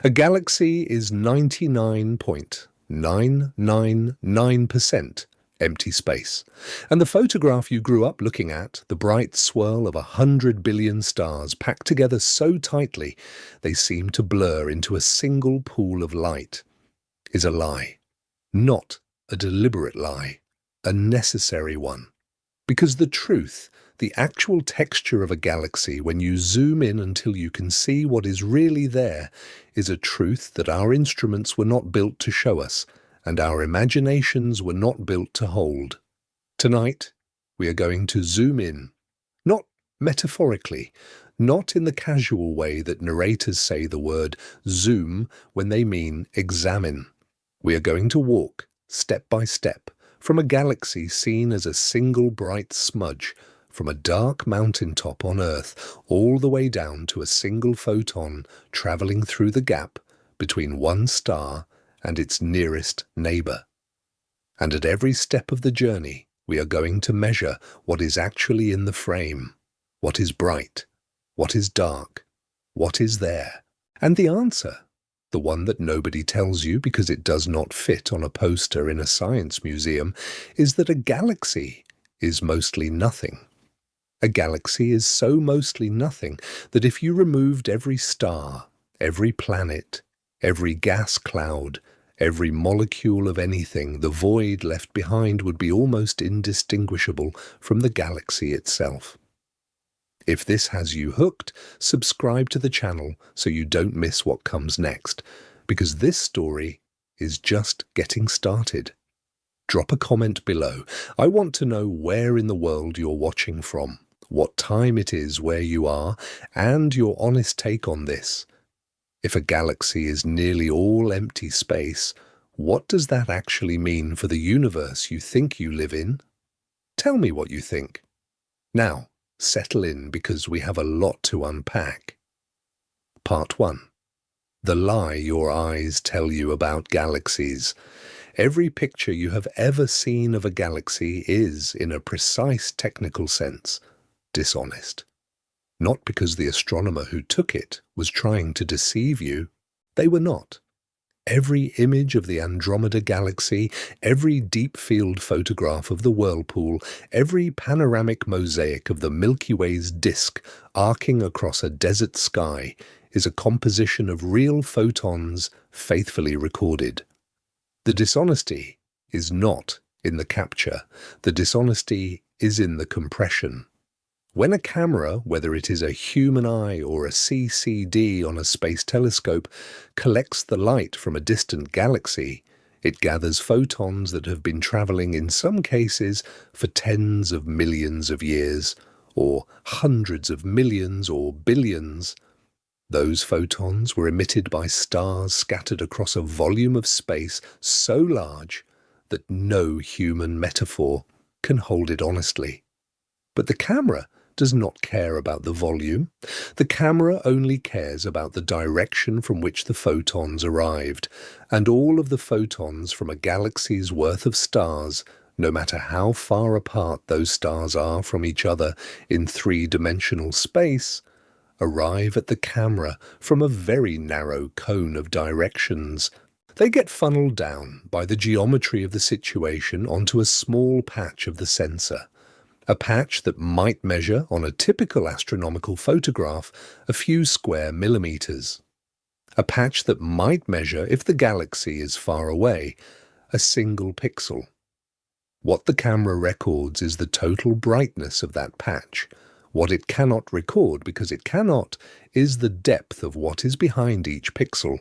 A galaxy is 99.999% empty space, and the photograph you grew up looking at, the bright swirl of 100 billion stars packed together so tightly they seem to blur into a single pool of light, is a lie. Not a deliberate lie, a necessary one. Because the truth, the actual texture of a galaxy when you zoom in until you can see what is really there, is a truth that our instruments were not built to show us, and our imaginations were not built to hold. Tonight, we are going to zoom in, not metaphorically, not in the casual way that narrators say the word zoom when they mean examine. We are going to walk, step by step, from a galaxy seen as a single bright smudge, from a dark mountaintop on Earth all the way down to a single photon travelling through the gap between one star and its nearest neighbour. And at every step of the journey, we are going to measure what is actually in the frame, what is bright, what is dark, what is there. And the answer, the one that nobody tells you because it does not fit on a poster in a science museum, is that a galaxy is mostly nothing. A galaxy is so mostly nothing that if you removed every star, every planet, every gas cloud, every molecule of anything, the void left behind would be almost indistinguishable from the galaxy itself. If this has you hooked, subscribe to the channel so you don't miss what comes next, because this story is just getting started. Drop a comment below. I want to know where in the world you're watching from, what time it is where you are, and your honest take on this. If a galaxy is nearly all empty space, what does that actually mean for the universe you think you live in? Tell me what you think. Now, settle in because we have a lot to unpack. Part 1. The lie your eyes tell you about galaxies. Every picture you have ever seen of a galaxy is, in a precise technical sense, dishonest. Not because the astronomer who took it was trying to deceive you. They were not. Every image of the Andromeda Galaxy, every deep-field photograph of the whirlpool, every panoramic mosaic of the Milky Way's disk arcing across a desert sky is a composition of real photons faithfully recorded. The dishonesty is not in the capture. The dishonesty is in the compression. When a camera, whether it is a human eye or a CCD on a space telescope, collects the light from a distant galaxy, it gathers photons that have been travelling in some cases for tens of millions of years, or hundreds of millions or billions. Those photons were emitted by stars scattered across a volume of space so large that no human metaphor can hold it honestly. But the camera does not care about the volume. The camera only cares about the direction from which the photons arrived, and all of the photons from a galaxy's worth of stars, no matter how far apart those stars are from each other in three-dimensional space, arrive at the camera from a very narrow cone of directions. They get funneled down by the geometry of the situation onto a small patch of the sensor. A patch that might measure, on a typical astronomical photograph, a few square millimeters. A patch that might measure, if the galaxy is far away, a single pixel. What the camera records is the total brightness of that patch. What it cannot record, because it cannot, is the depth of what is behind each pixel.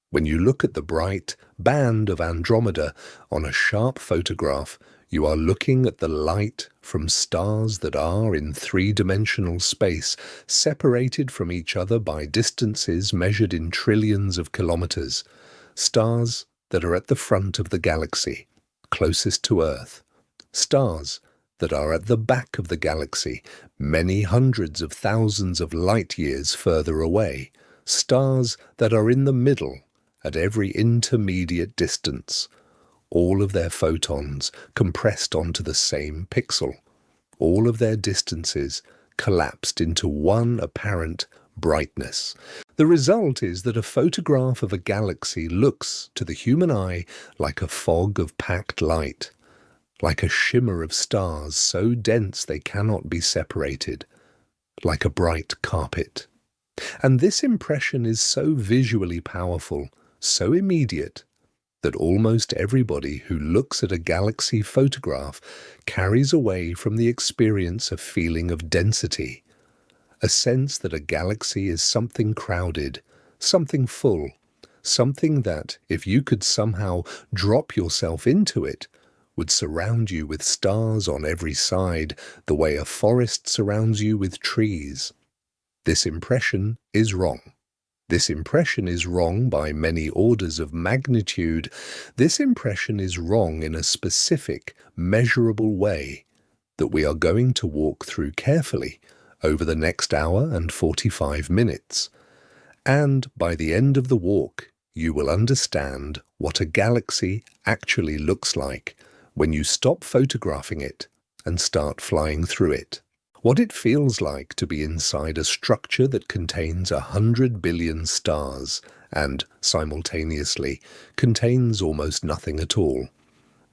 When you look at the bright band of Andromeda on a sharp photograph, you are looking at the light from stars that are in three-dimensional space, separated from each other by distances measured in trillions of kilometers. Stars that are at the front of the galaxy, closest to Earth. Stars that are at the back of the galaxy, many hundreds of thousands of light years further away. Stars that are in the middle, at every intermediate distance. All of their photons compressed onto the same pixel. All of their distances collapsed into one apparent brightness. The result is that a photograph of a galaxy looks, to the human eye, like a fog of packed light, like a shimmer of stars so dense they cannot be separated, like a bright carpet. And this impression is so visually powerful, so immediate, that almost everybody who looks at a galaxy photograph carries away from the experience a feeling of density, a sense that a galaxy is something crowded, something full, something that, if you could somehow drop yourself into it, would surround you with stars on every side, the way a forest surrounds you with trees. This impression is wrong. This impression is wrong by many orders of magnitude. This impression is wrong in a specific, measurable way that we are going to walk through carefully over the next hour and 45 minutes. And by the end of the walk, you will understand what a galaxy actually looks like when you stop photographing it and start flying through it. What it feels like to be inside a structure that contains 100 billion stars and, simultaneously, contains almost nothing at all.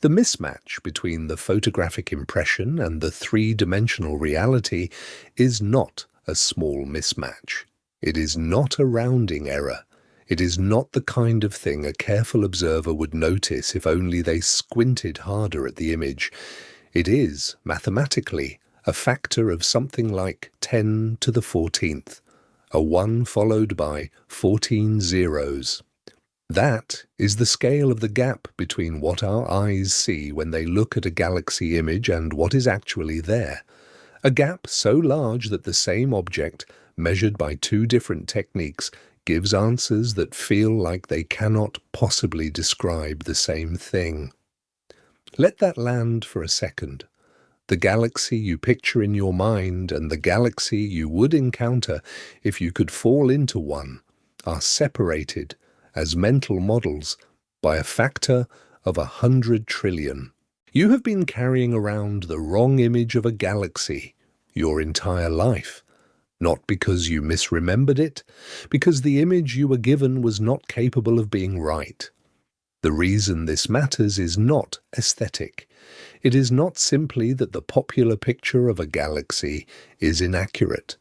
The mismatch between the photographic impression and the three-dimensional reality is not a small mismatch. It is not a rounding error. It is not the kind of thing a careful observer would notice if only they squinted harder at the image. It is, mathematically, a factor of something like 10 to the 14th, a 1 followed by 14 zeros. That is the scale of the gap between what our eyes see when they look at a galaxy image and what is actually there. A gap so large that the same object, measured by two different techniques, gives answers that feel like they cannot possibly describe the same thing. Let that land for a second. The galaxy you picture in your mind and the galaxy you would encounter if you could fall into one are separated as mental models by a factor of 100 trillion. You have been carrying around the wrong image of a galaxy your entire life, not because you misremembered it, because the image you were given was not capable of being right. The reason this matters is not aesthetic. It is not simply that the popular picture of a galaxy is inaccurate.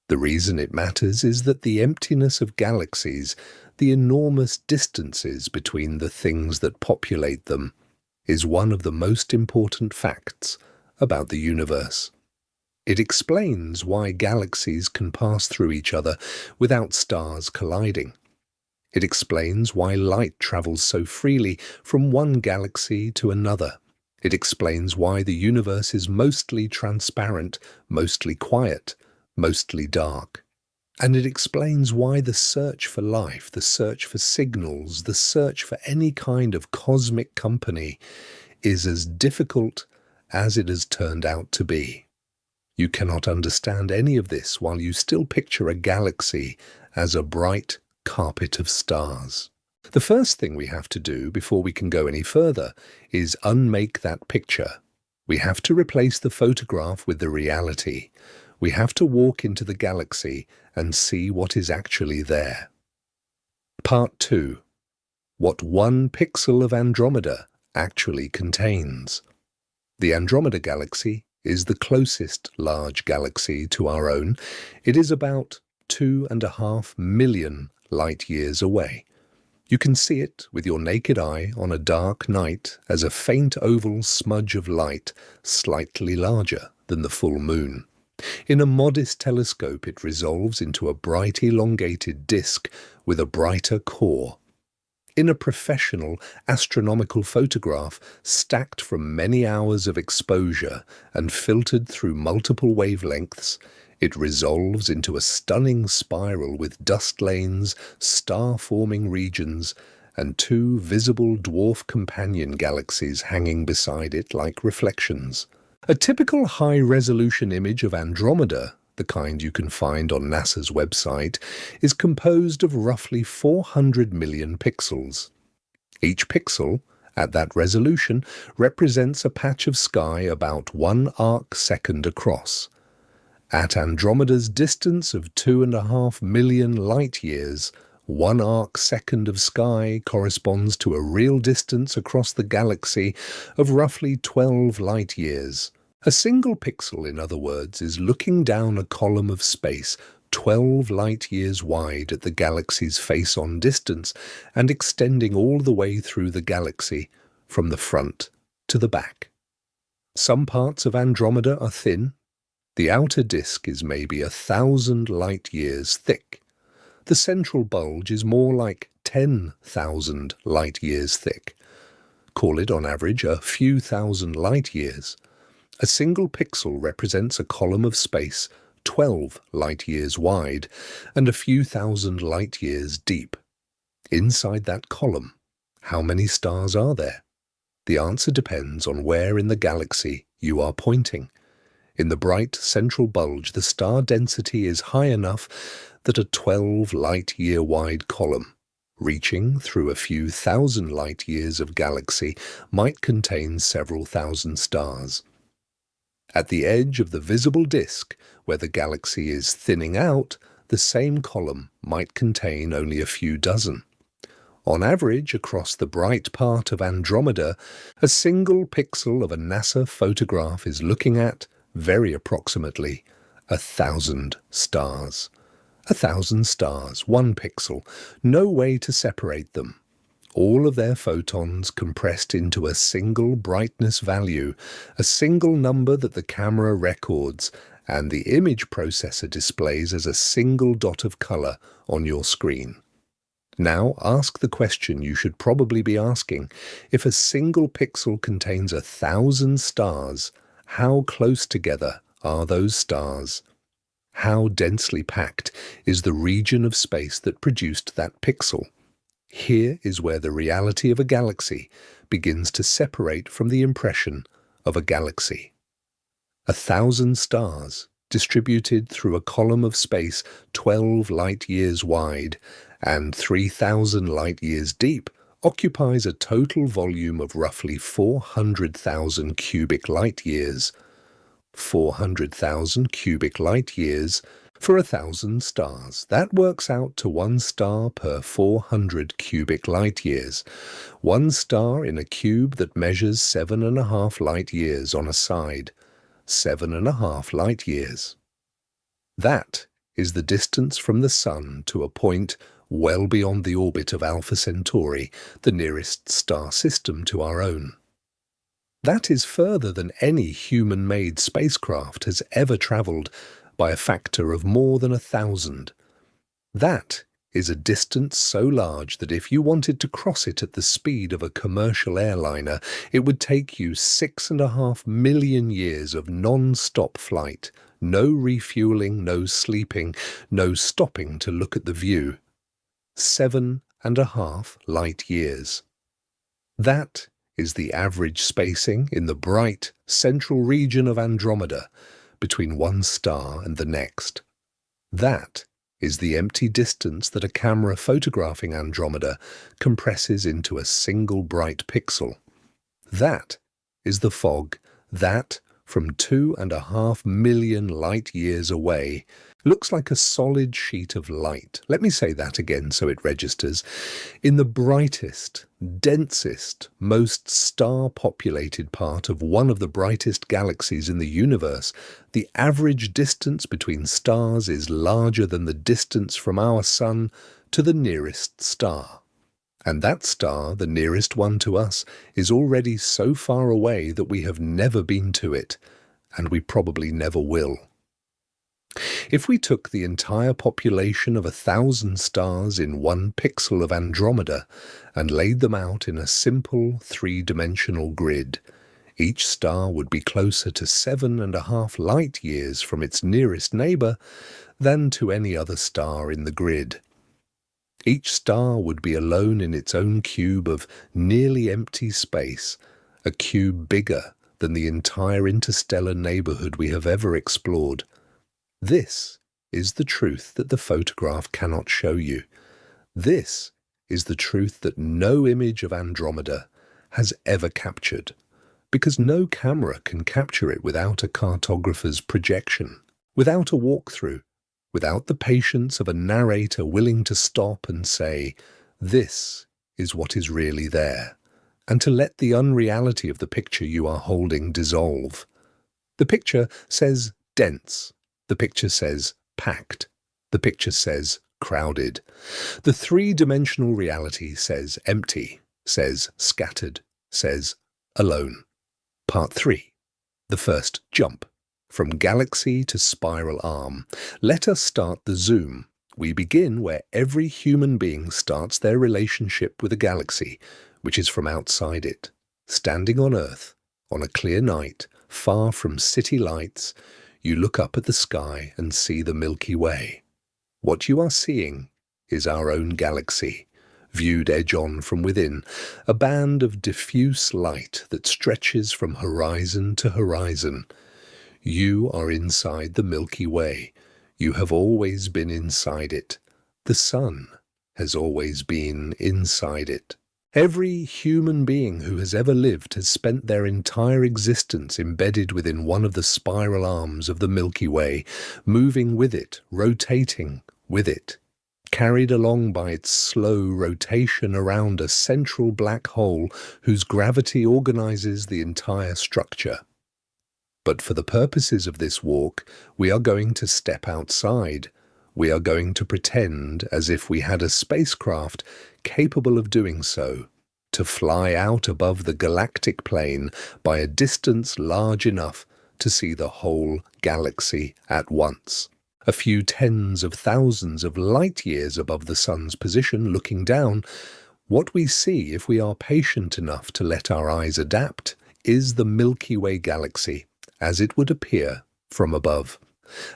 The reason it matters is that the emptiness of galaxies, the enormous distances between the things that populate them, is one of the most important facts about the universe. It explains why galaxies can pass through each other without stars colliding. It explains why light travels so freely from one galaxy to another. It explains why the universe is mostly transparent, mostly quiet, mostly dark. And it explains why the search for life, the search for signals, the search for any kind of cosmic company is as difficult as it has turned out to be. You cannot understand any of this while you still picture a galaxy as a bright carpet of stars. The first thing we have to do before we can go any further is unmake that picture. We have to replace the photograph with the reality. We have to walk into the galaxy and see what is actually there. Part 2. What 1 pixel of Andromeda actually contains. The Andromeda Galaxy is the closest large galaxy to our own. It is about 2.5 million light-years away. You can see it with your naked eye on a dark night as a faint oval smudge of light, slightly larger than the full moon. In a modest telescope it resolves into a bright elongated disk with a brighter core. In a professional astronomical photograph stacked from many hours of exposure and filtered through multiple wavelengths, it resolves into a stunning spiral with dust lanes, star-forming regions, and 2 visible dwarf companion galaxies hanging beside it like reflections. A typical high-resolution image of Andromeda, the kind you can find on NASA's website, is composed of roughly 400 million pixels. Each pixel, at that resolution, represents a patch of sky about 1 arc second across. At Andromeda's distance of 2.5 million light-years, 1 arc-second of sky corresponds to a real distance across the galaxy of roughly 12 light-years. A single pixel, in other words, is looking down a column of space 12 light-years wide at the galaxy's face-on distance and extending all the way through the galaxy, from the front to the back. Some parts of Andromeda are thin. The outer disk is maybe 1,000 light-years thick. The central bulge is more like 10,000 light-years thick. Call it on average a few thousand light-years. A single pixel represents a column of space 12 light-years wide and a few thousand light-years deep. Inside that column, how many stars are there? The answer depends on where in the galaxy you are pointing. In the bright central bulge, the star density is high enough that a 12 light-year wide column, reaching through a few thousand light-years of galaxy, might contain several thousand stars. At the edge of the visible disk, where the galaxy is thinning out, the same column might contain only a few dozen. On average, across the bright part of Andromeda, a single pixel of a NASA photograph is looking at, very approximately, 1,000 stars. 1,000 stars, 1 pixel, no way to separate them. All of their photons compressed into a single brightness value, a single number that the camera records, and the image processor displays as a single dot of color on your screen. Now ask the question you should probably be asking. If a single pixel contains 1,000 stars, how close together are those stars? How densely packed is the region of space that produced that pixel? Here is where the reality of a galaxy begins to separate from the impression of a galaxy. 1,000 stars, distributed through a column of space 12 light-years wide and 3,000 light-years deep, occupies a total volume of roughly 400,000 cubic light-years. 400,000 cubic light-years for 1,000 stars. That works out to 1 star per 400 cubic light-years. 1 star in a cube that measures 7.5 light-years on a side. 7.5 light-years. That is the distance from the Sun to a point well beyond the orbit of Alpha Centauri, the nearest star system to our own. That is further than any human-made spacecraft has ever travelled, by a factor of more than 1,000. That is a distance so large that if you wanted to cross it at the speed of a commercial airliner, it would take you 6.5 million years of non-stop flight, no refueling, no sleeping, no stopping to look at the view. 7.5 light-years. That is the average spacing in the bright central region of Andromeda, between one star and the next. That is the empty distance that a camera photographing Andromeda compresses into a single bright pixel. That is the fog that, from 2.5 million light-years away, looks like a solid sheet of light. Let me say that again so it registers. In the brightest, densest, most star-populated part of one of the brightest galaxies in the universe, the average distance between stars is larger than the distance from our Sun to the nearest star. And that star, the nearest one to us, is already so far away that we have never been to it, and we probably never will. If we took the entire population of 1,000 stars in 1 pixel of Andromeda and laid them out in a simple three-dimensional grid, each star would be closer to 7.5 light-years from its nearest neighbour than to any other star in the grid. Each star would be alone in its own cube of nearly empty space, a cube bigger than the entire interstellar neighbourhood we have ever explored. This is the truth that the photograph cannot show you. This is the truth that no image of Andromeda has ever captured, because no camera can capture it without a cartographer's projection. without a walkthrough, without the patience of a narrator willing to stop and say, "This is what is really there," and to let the unreality of the picture you are holding dissolve. The picture says dense. The picture says packed. The picture says crowded. The three-dimensional reality says empty, says scattered, says alone. Part 3. The first jump. From galaxy to spiral arm. Let us start the zoom. We begin where every human being starts their relationship with a galaxy, which is from outside it. Standing on Earth, on a clear night, far from city lights, you look up at the sky and see the Milky Way. What you are seeing is our own galaxy, viewed edge-on from within, a band of diffuse light that stretches from horizon to horizon. You are inside the Milky Way. You have always been inside it. The sun has always been inside it. Every human being who has ever lived has spent their entire existence embedded within one of the spiral arms of the Milky Way, moving with it, rotating with it, carried along by its slow rotation around a central black hole whose gravity organizes the entire structure. But for the purposes of this walk, we are going to step outside. We are going to pretend as if we had a spacecraft capable of doing so, to fly out above the galactic plane by a distance large enough to see the whole galaxy at once. A few tens of thousands of light years above the sun's position, looking down, what we see, if we are patient enough to let our eyes adapt, is the Milky Way galaxy, as it would appear from above.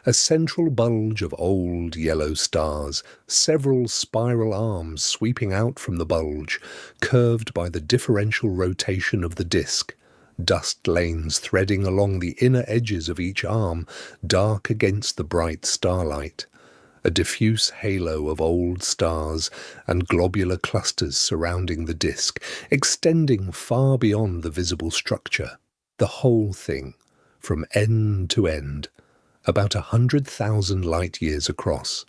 A central bulge of old yellow stars, several spiral arms sweeping out from the bulge, curved by the differential rotation of the disk, dust lanes threading along the inner edges of each arm, dark against the bright starlight. A diffuse halo of old stars and globular clusters surrounding the disk, extending far beyond the visible structure. The whole thing, from end to end, about 100,000 light-years across.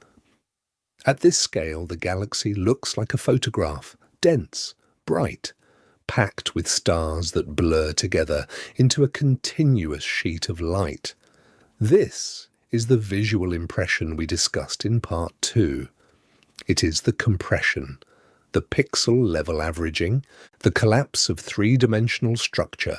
At this scale, the galaxy looks like a photograph, dense, bright, packed with stars that blur together into a continuous sheet of light. This is the visual impression we discussed in Part 2. It is the compression, the pixel-level averaging, the collapse of three-dimensional structure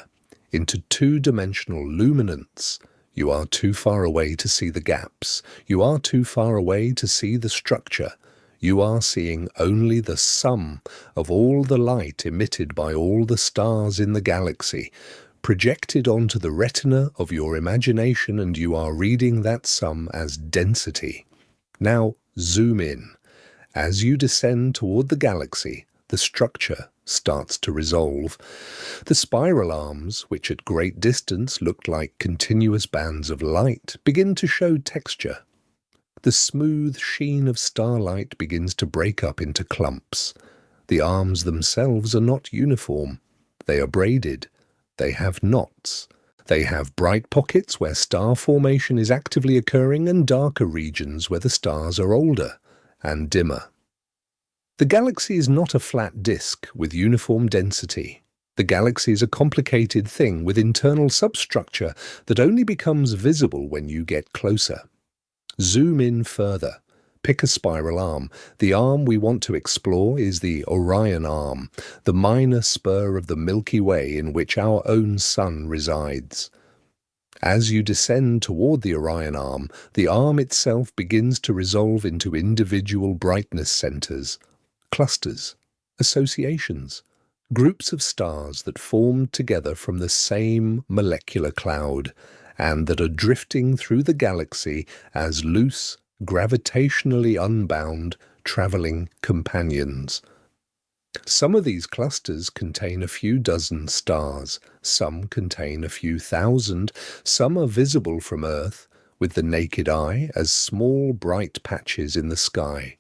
into two-dimensional luminance. You are too far away to see the gaps. You are too far away to see the structure. You are seeing only the sum of all the light emitted by all the stars in the galaxy, projected onto the retina of your imagination, and you are reading that sum as density. Now zoom in. As you descend toward the galaxy, the structure starts to resolve. The spiral arms, which at great distance looked like continuous bands of light, begin to show texture. The smooth sheen of starlight begins to break up into clumps. The arms themselves are not uniform. They are braided. They have knots. They have bright pockets where star formation is actively occurring and darker regions where the stars are older and dimmer. The galaxy is not a flat disk with uniform density. The galaxy is a complicated thing with internal substructure that only becomes visible when you get closer. Zoom in further. Pick a spiral arm. The arm we want to explore is the Orion arm, the minor spur of the Milky Way in which our own sun resides. As you descend toward the Orion arm, the arm itself begins to resolve into individual brightness centers, clusters, associations, groups of stars that formed together from the same molecular cloud, and that are drifting through the galaxy as loose, gravitationally unbound, traveling companions. Some of these clusters contain a few dozen stars, some contain a few thousand, some are visible from Earth with the naked eye as small bright patches in the sky.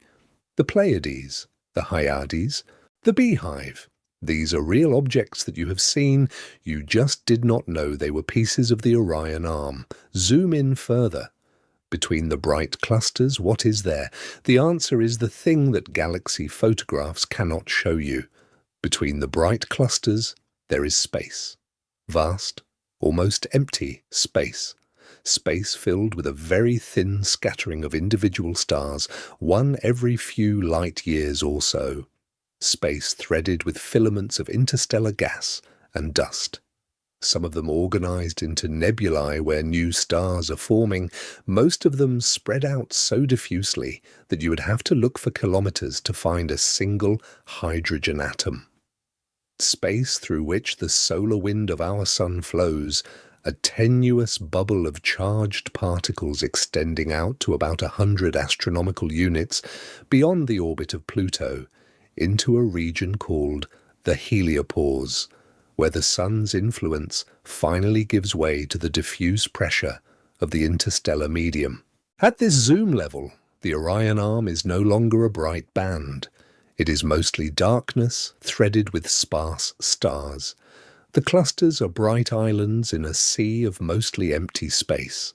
The Pleiades, the Hyades, the Beehive. These are real objects that you have seen, you just did not know they were pieces of the Orion arm. Zoom in further. Between the bright clusters, what is there? The answer is the thing that galaxy photographs cannot show you. Between the bright clusters, there is space. Vast, almost empty space. Space filled with a very thin scattering of individual stars, one every few light years or so. Space threaded with filaments of interstellar gas and dust. Some of them organized into nebulae where new stars are forming, most of them spread out so diffusely that you would have to look for kilometers to find a single hydrogen atom. Space through which the solar wind of our sun flows, a tenuous bubble of charged particles extending out to about 100 astronomical units beyond the orbit of Pluto, into a region called the heliopause, where the sun's influence finally gives way to the diffuse pressure of the interstellar medium. At this zoom level, the Orion Arm is no longer a bright band. It is mostly darkness threaded with sparse stars. The clusters are bright islands in a sea of mostly empty space.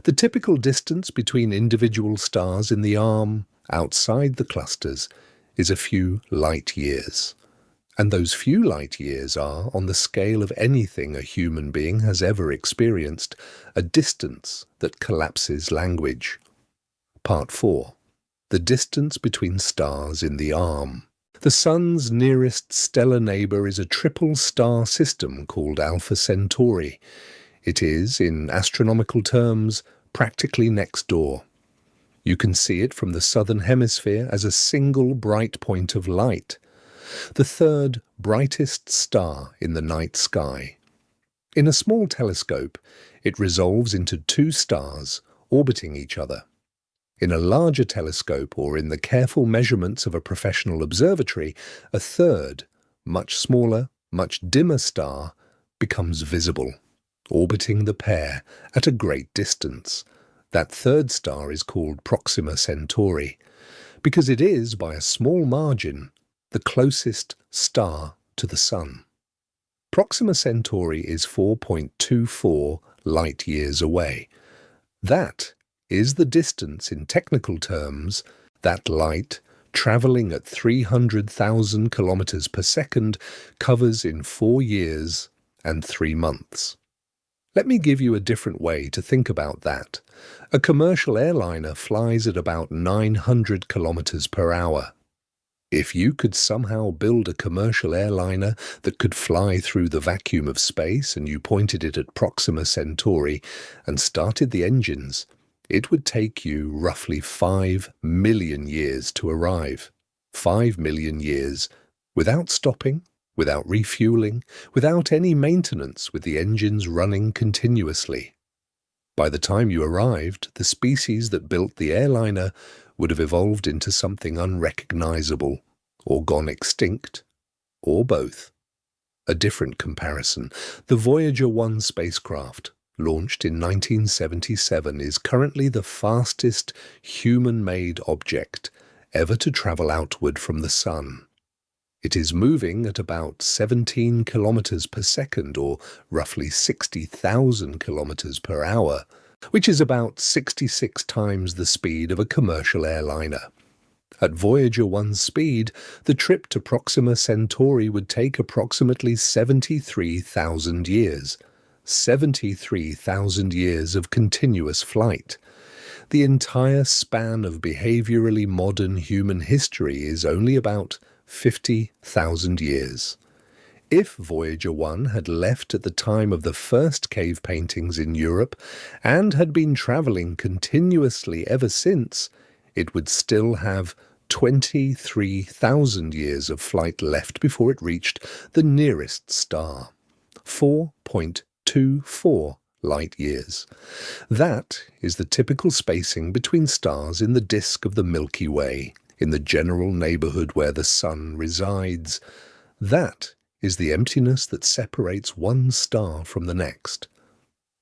The typical distance between individual stars in the arm, outside the clusters, is a few light years. And those few light years are, on the scale of anything a human being has ever experienced, a distance that collapses language. Part 4. The distance between stars in the arm. The Sun's nearest stellar neighbour is a triple star system called Alpha Centauri. It is, in astronomical terms, practically next door. You can see it from the southern hemisphere as a single bright point of light, the third brightest star in the night sky. In a small telescope, it resolves into two stars orbiting each other. In a larger telescope, or in the careful measurements of a professional observatory, a third, much smaller, much dimmer star becomes visible, orbiting the pair at a great distance. That third star is called Proxima Centauri, because it is, by a small margin, the closest star to the Sun. Proxima Centauri is 4.24 light-years away. That is the distance in technical terms that light, travelling at 300,000 kilometres per second, covers in 4 years and 3 months. Let me give you a different way to think about that. A commercial airliner flies at about 900 kilometres per hour. If you could somehow build a commercial airliner that could fly through the vacuum of space and you pointed it at Proxima Centauri and started the engines, it would take you roughly 5 million years to arrive. 5 million years without stopping, without refueling, without any maintenance, with the engines running continuously. By the time you arrived, the species that built the airliner would have evolved into something unrecognizable, or gone extinct, or both. A different comparison. The Voyager 1 spacecraft, launched in 1977, is currently the fastest human-made object ever to travel outward from the Sun. It is moving at about 17 kilometers per second, or roughly 60,000 kilometers per hour, which is about 66 times the speed of a commercial airliner. At Voyager 1's speed, the trip to Proxima Centauri would take approximately 73,000 years. 73,000 years of continuous flight. The entire span of behaviourally modern human history is only about 50,000 years. If Voyager 1 had left at the time of the first cave paintings in Europe and had been travelling continuously ever since, it would still have 23,000 years of flight left before it reached the nearest star, 4.24 light-years. That is the typical spacing between stars in the disk of the Milky Way, in the general neighbourhood where the Sun resides. That is the emptiness that separates one star from the next.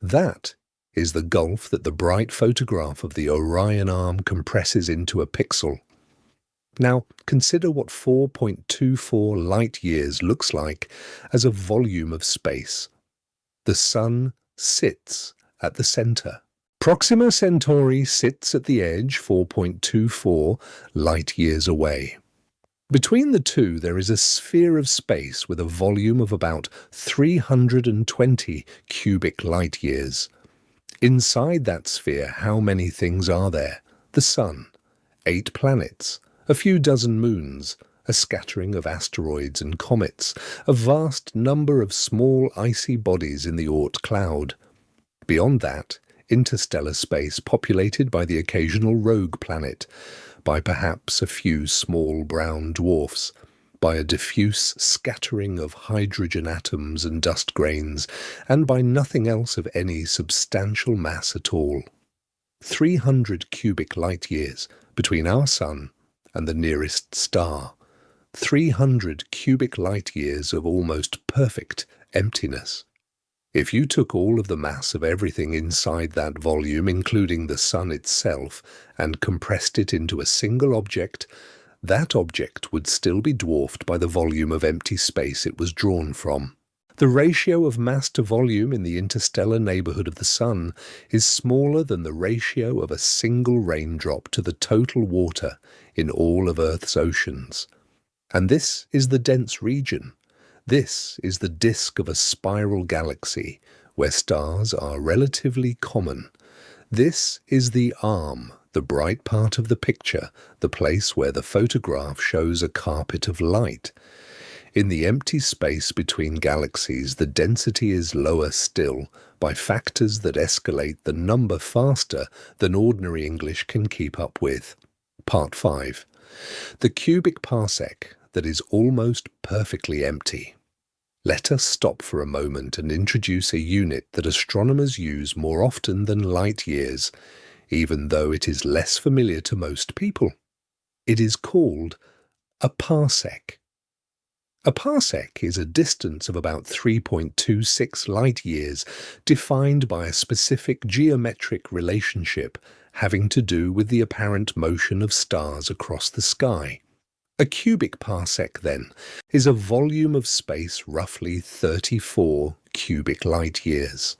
That is the gulf that the bright photograph of the Orion Arm compresses into a pixel. Now, consider what 4.24 light-years looks like as a volume of space. The Sun sits at the centre. Proxima Centauri sits at the edge 4.24 light-years away. Between the two there is a sphere of space with a volume of about 320 cubic light-years. Inside that sphere, how many things are there? The Sun, 8 planets, a few dozen moons, a scattering of asteroids and comets, a vast number of small icy bodies in the Oort cloud. Beyond that, interstellar space populated by the occasional rogue planet, by perhaps a few small brown dwarfs, by a diffuse scattering of hydrogen atoms and dust grains, and by nothing else of any substantial mass at all. 300 cubic light-years between our Sun and the nearest star. 300 cubic light-years of almost perfect emptiness. If you took all of the mass of everything inside that volume, including the Sun itself, and compressed it into a single object, that object would still be dwarfed by the volume of empty space it was drawn from. The ratio of mass to volume in the interstellar neighborhood of the Sun is smaller than the ratio of a single raindrop to the total water in all of Earth's oceans. And this is the dense region. This is the disk of a spiral galaxy, where stars are relatively common. This is the arm, the bright part of the picture, the place where the photograph shows a carpet of light. In the empty space between galaxies, the density is lower still, by factors that escalate the number faster than ordinary English can keep up with. Part 5. The cubic parsec that is almost perfectly empty. Let us stop for a moment and introduce a unit that astronomers use more often than light-years, even though it is less familiar to most people. It is called a parsec. A parsec is a distance of about 3.26 light-years, defined by a specific geometric relationship having to do with the apparent motion of stars across the sky. A cubic parsec, then, is a volume of space roughly 34 cubic light-years.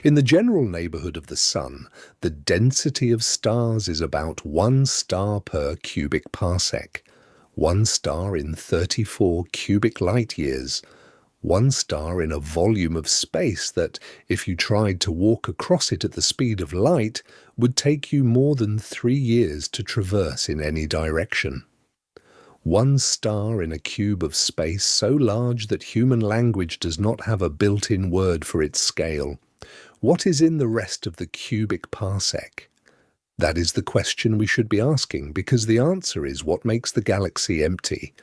In the general neighborhood of the Sun, the density of stars is about 1 star per cubic parsec. 1 star in 34 cubic light-years. 1 star in a volume of space that, if you tried to walk across it at the speed of light, would take you more than 3 years to traverse in any direction. 1 star in a cube of space so large that human language does not have a built-in word for its scale. What is in the rest of the cubic parsec? That is the question we should be asking, because the answer is what makes the galaxy empty.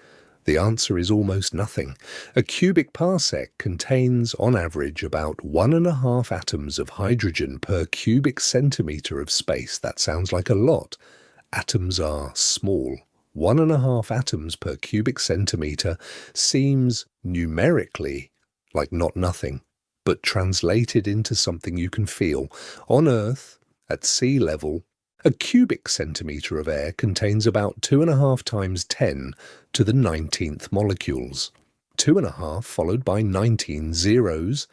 The answer is almost nothing. A cubic parsec contains, on average, about 1.5 atoms of hydrogen per cubic centimeter of space. That sounds like a lot. Atoms are small. 1.5 atoms per cubic centimeter seems numerically like not nothing, but translated into something you can feel. On Earth, at sea level, a cubic centimeter of air contains about 2.5 times 10 to the 19th molecules. 2.5 followed by 19 zeros.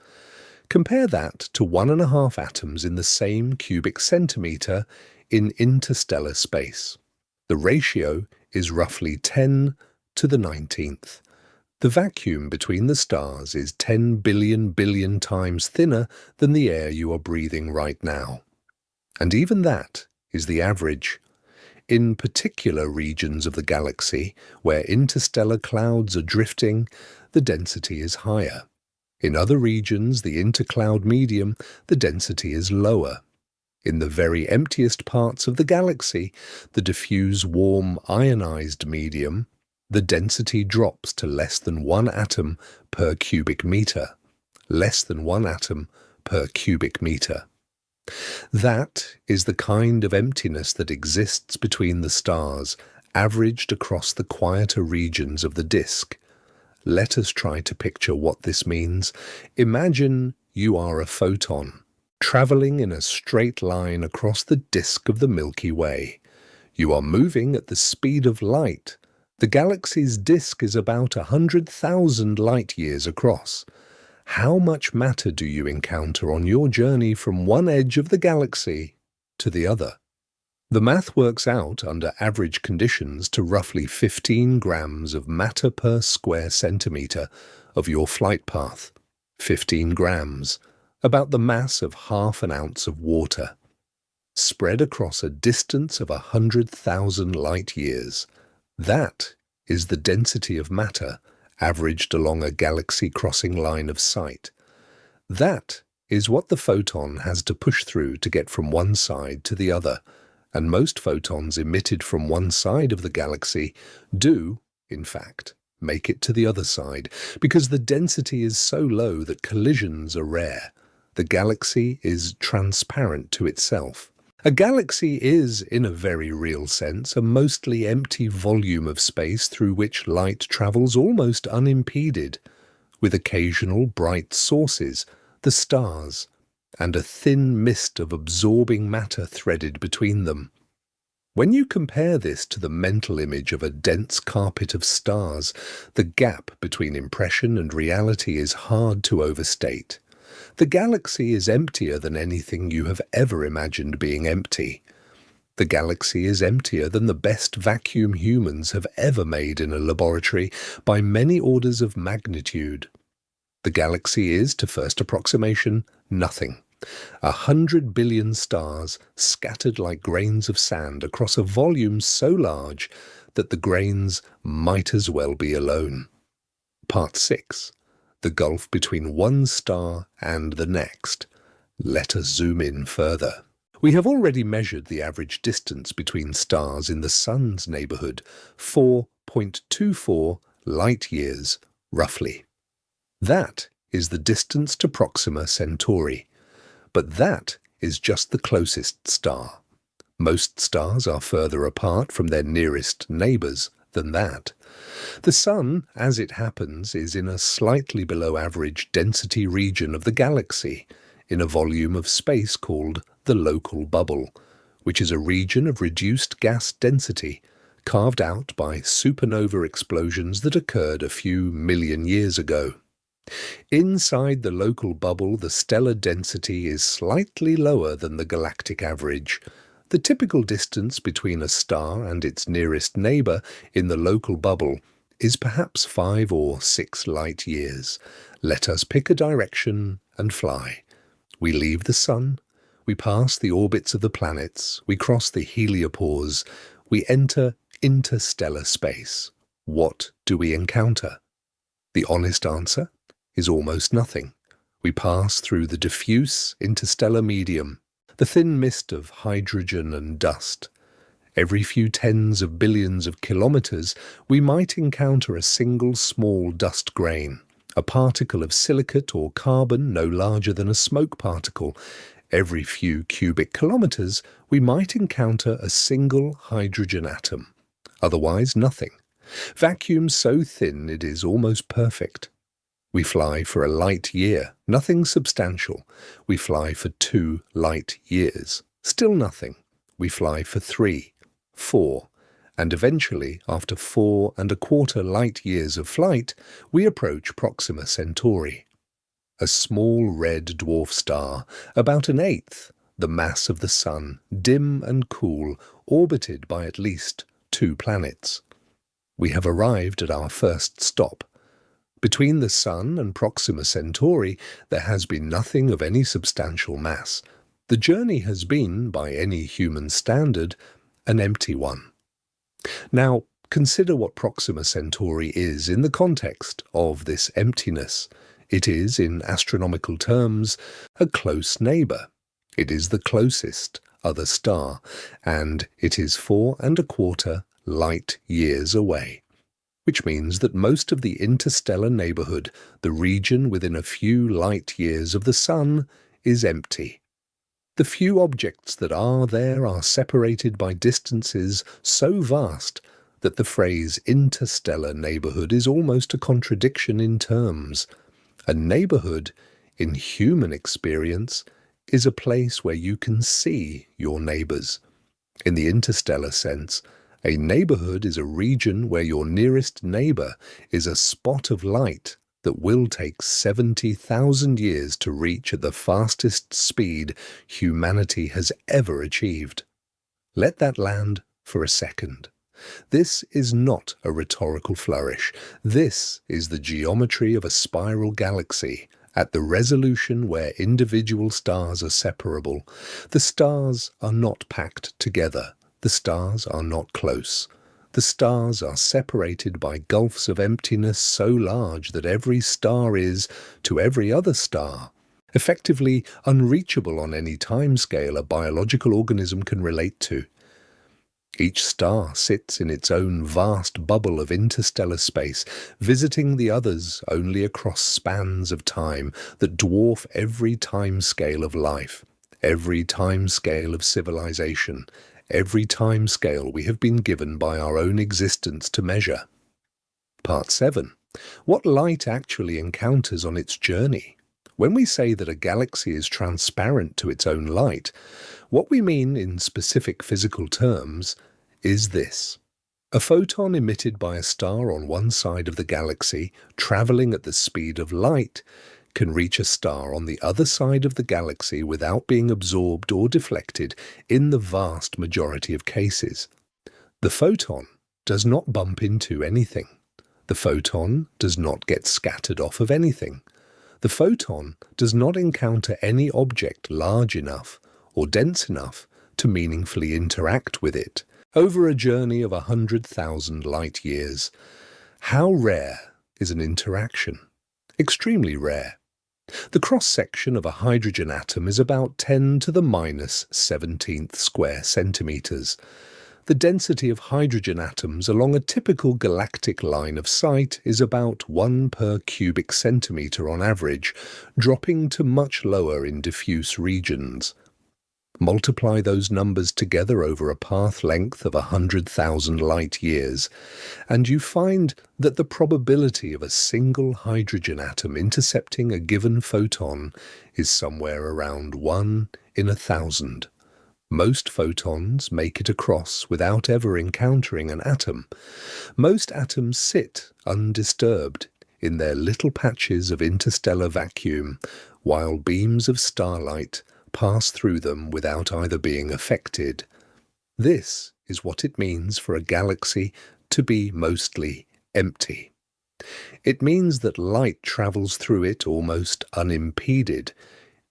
Compare that to 1.5 atoms in the same cubic centimeter in interstellar space. The ratio is roughly 10 to the 19th. The vacuum between the stars is 10 billion times thinner than the air you are breathing right now. And even that is the average. In particular regions of the galaxy, where interstellar clouds are drifting, the density is higher. In other regions, the intercloud medium, the density is lower. In the very emptiest parts of the galaxy, the diffuse warm ionized medium, the density drops to less than 1 atom per cubic meter. Less than 1 atom per cubic meter. That is the kind of emptiness that exists between the stars, averaged across the quieter regions of the disk. Let us try to picture what this means. Imagine you are a photon, traveling in a straight line across the disk of the Milky Way. You are moving at the speed of light. The galaxy's disk is about 100,000 light-years across. How much matter do you encounter on your journey from one edge of the galaxy to the other. The math works out under average conditions to roughly 15 grams of matter per square centimetre of your flight path. 15 grams, about the mass of half an ounce of water, spread across a distance of 100,000 light-years. That is the density of matter averaged along a galaxy-crossing line of sight. That is what the photon has to push through to get from one side to the other, and most photons emitted from one side of the galaxy do, in fact, make it to the other side, because the density is so low that collisions are rare. The galaxy is transparent to itself. A galaxy is, in a very real sense, a mostly empty volume of space through which light travels almost unimpeded, with occasional bright sources, the stars, and a thin mist of absorbing matter threaded between them. When you compare this to the mental image of a dense carpet of stars, the gap between impression and reality is hard to overstate. The galaxy is emptier than anything you have ever imagined being empty. The galaxy is emptier than the best vacuum humans have ever made in a laboratory by many orders of magnitude. The galaxy is, to first approximation, nothing. 100 billion stars scattered like grains of sand across a volume so large that the grains might as well be alone. Part 6. The gulf between one star and the next. Let us zoom in further. We have already measured the average distance between stars in the Sun's neighbourhood, 4.24 light-years, roughly. That is the distance to Proxima Centauri. But that is just the closest star. Most stars are further apart from their nearest neighbours than that. The Sun, as it happens, is in a slightly below average density region of the galaxy, in a volume of space called the local bubble, which is a region of reduced gas density, carved out by supernova explosions that occurred a few million years ago. Inside the local bubble, the stellar density is slightly lower than the galactic average. The typical distance between a star and its nearest neighbour in the local bubble is perhaps 5 or 6 light-years. Let us pick a direction and fly. We leave the Sun, we pass the orbits of the planets, we cross the heliopause, we enter interstellar space. What do we encounter? The honest answer is almost nothing. We pass through the diffuse interstellar medium, the thin mist of hydrogen and dust. Every few tens of billions of kilometres, we might encounter a single small dust grain, a particle of silicate or carbon no larger than a smoke particle. Every few cubic kilometres, we might encounter a single hydrogen atom. Otherwise, nothing. Vacuum so thin it is almost perfect. We fly for a light-year, nothing substantial. We fly for 2 light-years, still nothing. We fly for 3, 4, and eventually, after 4¼ light-years of flight, we approach Proxima Centauri, a small red dwarf star, about 1/8 the mass of the Sun, dim and cool, orbited by at least 2 planets. We have arrived at our first stop. Between the Sun and Proxima Centauri, there has been nothing of any substantial mass. The journey has been, by any human standard, an empty one. Now, consider what Proxima Centauri is in the context of this emptiness. It is, in astronomical terms, a close neighbour. It is the closest other star, and it is 4¼ light-years away, which means that most of the interstellar neighbourhood, the region within a few light-years of the Sun, is empty. The few objects that are there are separated by distances so vast that the phrase interstellar neighbourhood is almost a contradiction in terms. A neighbourhood, in human experience, is a place where you can see your neighbours. In the interstellar sense, a neighbourhood is a region where your nearest neighbour is a spot of light that will take 70,000 years to reach at the fastest speed humanity has ever achieved. Let that land for a second. This is not a rhetorical flourish. This is the geometry of a spiral galaxy at the resolution where individual stars are separable. The stars are not packed together. The stars are not close. The stars are separated by gulfs of emptiness so large that every star is, to every other star, effectively unreachable on any timescale a biological organism can relate to. Each star sits in its own vast bubble of interstellar space, visiting the others only across spans of time that dwarf every timescale of life, every timescale of civilization, every timescale we have been given by our own existence to measure. Part 7. What light actually encounters on its journey? When we say that a galaxy is transparent to its own light, what we mean in specific physical terms is this. A photon emitted by a star on one side of the galaxy, travelling at the speed of light, can reach a star on the other side of the galaxy without being absorbed or deflected in the vast majority of cases. The photon does not bump into anything. The photon does not get scattered off of anything. The photon does not encounter any object large enough or dense enough to meaningfully interact with it over a journey of 100,000 light years. How rare is an interaction? Extremely rare. The cross-section of a hydrogen atom is about 10 to the minus 17th square centimeters. The density of hydrogen atoms along a typical galactic line of sight is about 1 per cubic centimeter on average, dropping to much lower in diffuse regions. Multiply those numbers together over a path length of 100,000 light years, and you find that the probability of a single hydrogen atom intercepting a given photon is somewhere around 1 in 1,000. Most photons make it across without ever encountering an atom. Most atoms sit undisturbed in their little patches of interstellar vacuum, while beams of starlight pass through them without either being affected. This is what it means for a galaxy to be mostly empty. It means that light travels through it almost unimpeded.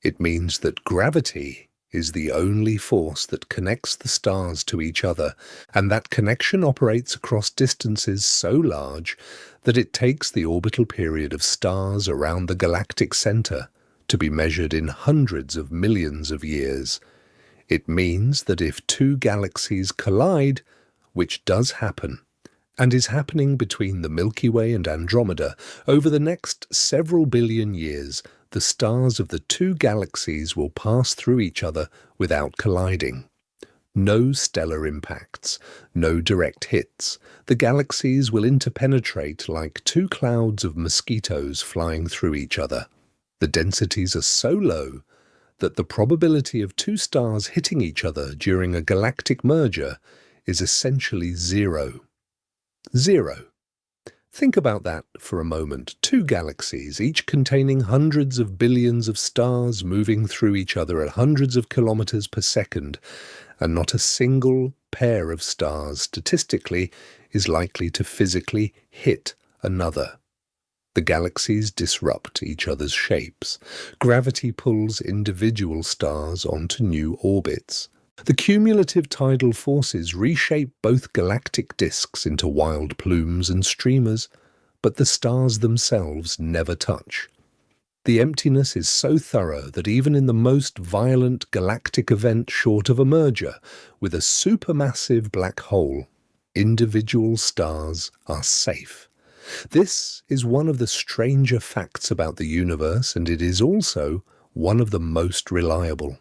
It means that gravity is the only force that connects the stars to each other, and that connection operates across distances so large that it takes the orbital period of stars around the galactic center to be measured in hundreds of millions of years. It means that if two galaxies collide, which does happen, and is happening between the Milky Way and Andromeda, over the next several billion years, the stars of the two galaxies will pass through each other without colliding. No stellar impacts, no direct hits. The galaxies will interpenetrate like two clouds of mosquitoes flying through each other. The densities are so low that the probability of two stars hitting each other during a galactic merger is essentially zero. Zero. Think about that for a moment. Two galaxies, each containing hundreds of billions of stars moving through each other at hundreds of kilometers per second, and not a single pair of stars statistically is likely to physically hit another. The galaxies disrupt each other's shapes. Gravity pulls individual stars onto new orbits. The cumulative tidal forces reshape both galactic disks into wild plumes and streamers, but the stars themselves never touch. The emptiness is so thorough that even in the most violent galactic event short of a merger with a supermassive black hole, individual stars are safe. This is one of the stranger facts about the universe, and it is also one of the most reliable.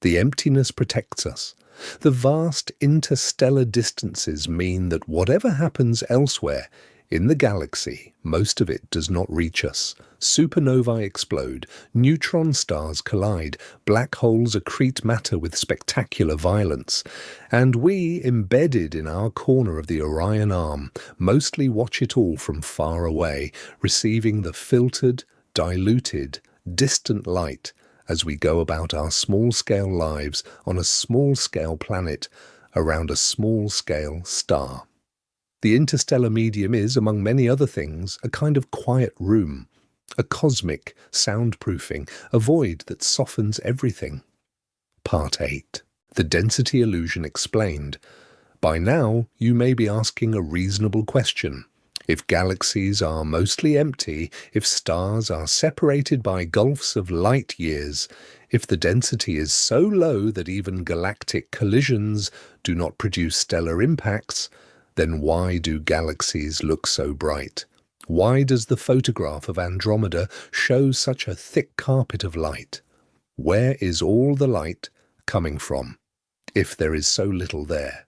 The emptiness protects us. The vast interstellar distances mean that whatever happens elsewhere In the galaxy, most of it does not reach us. Supernovae explode, neutron stars collide, black holes accrete matter with spectacular violence, and we, embedded in our corner of the Orion Arm, mostly watch it all from far away, receiving the filtered, diluted, distant light as we go about our small-scale lives on a small-scale planet around a small-scale star. The interstellar medium is, among many other things, a kind of quiet room, a cosmic soundproofing, a void that softens everything. Part 8. The density illusion explained. By now, you may be asking a reasonable question. If galaxies are mostly empty, if stars are separated by gulfs of light years, if the density is so low that even galactic collisions do not produce stellar impacts, then why do galaxies look so bright? Why does the photograph of Andromeda show such a thick carpet of light? Where is all the light coming from, if there is so little there?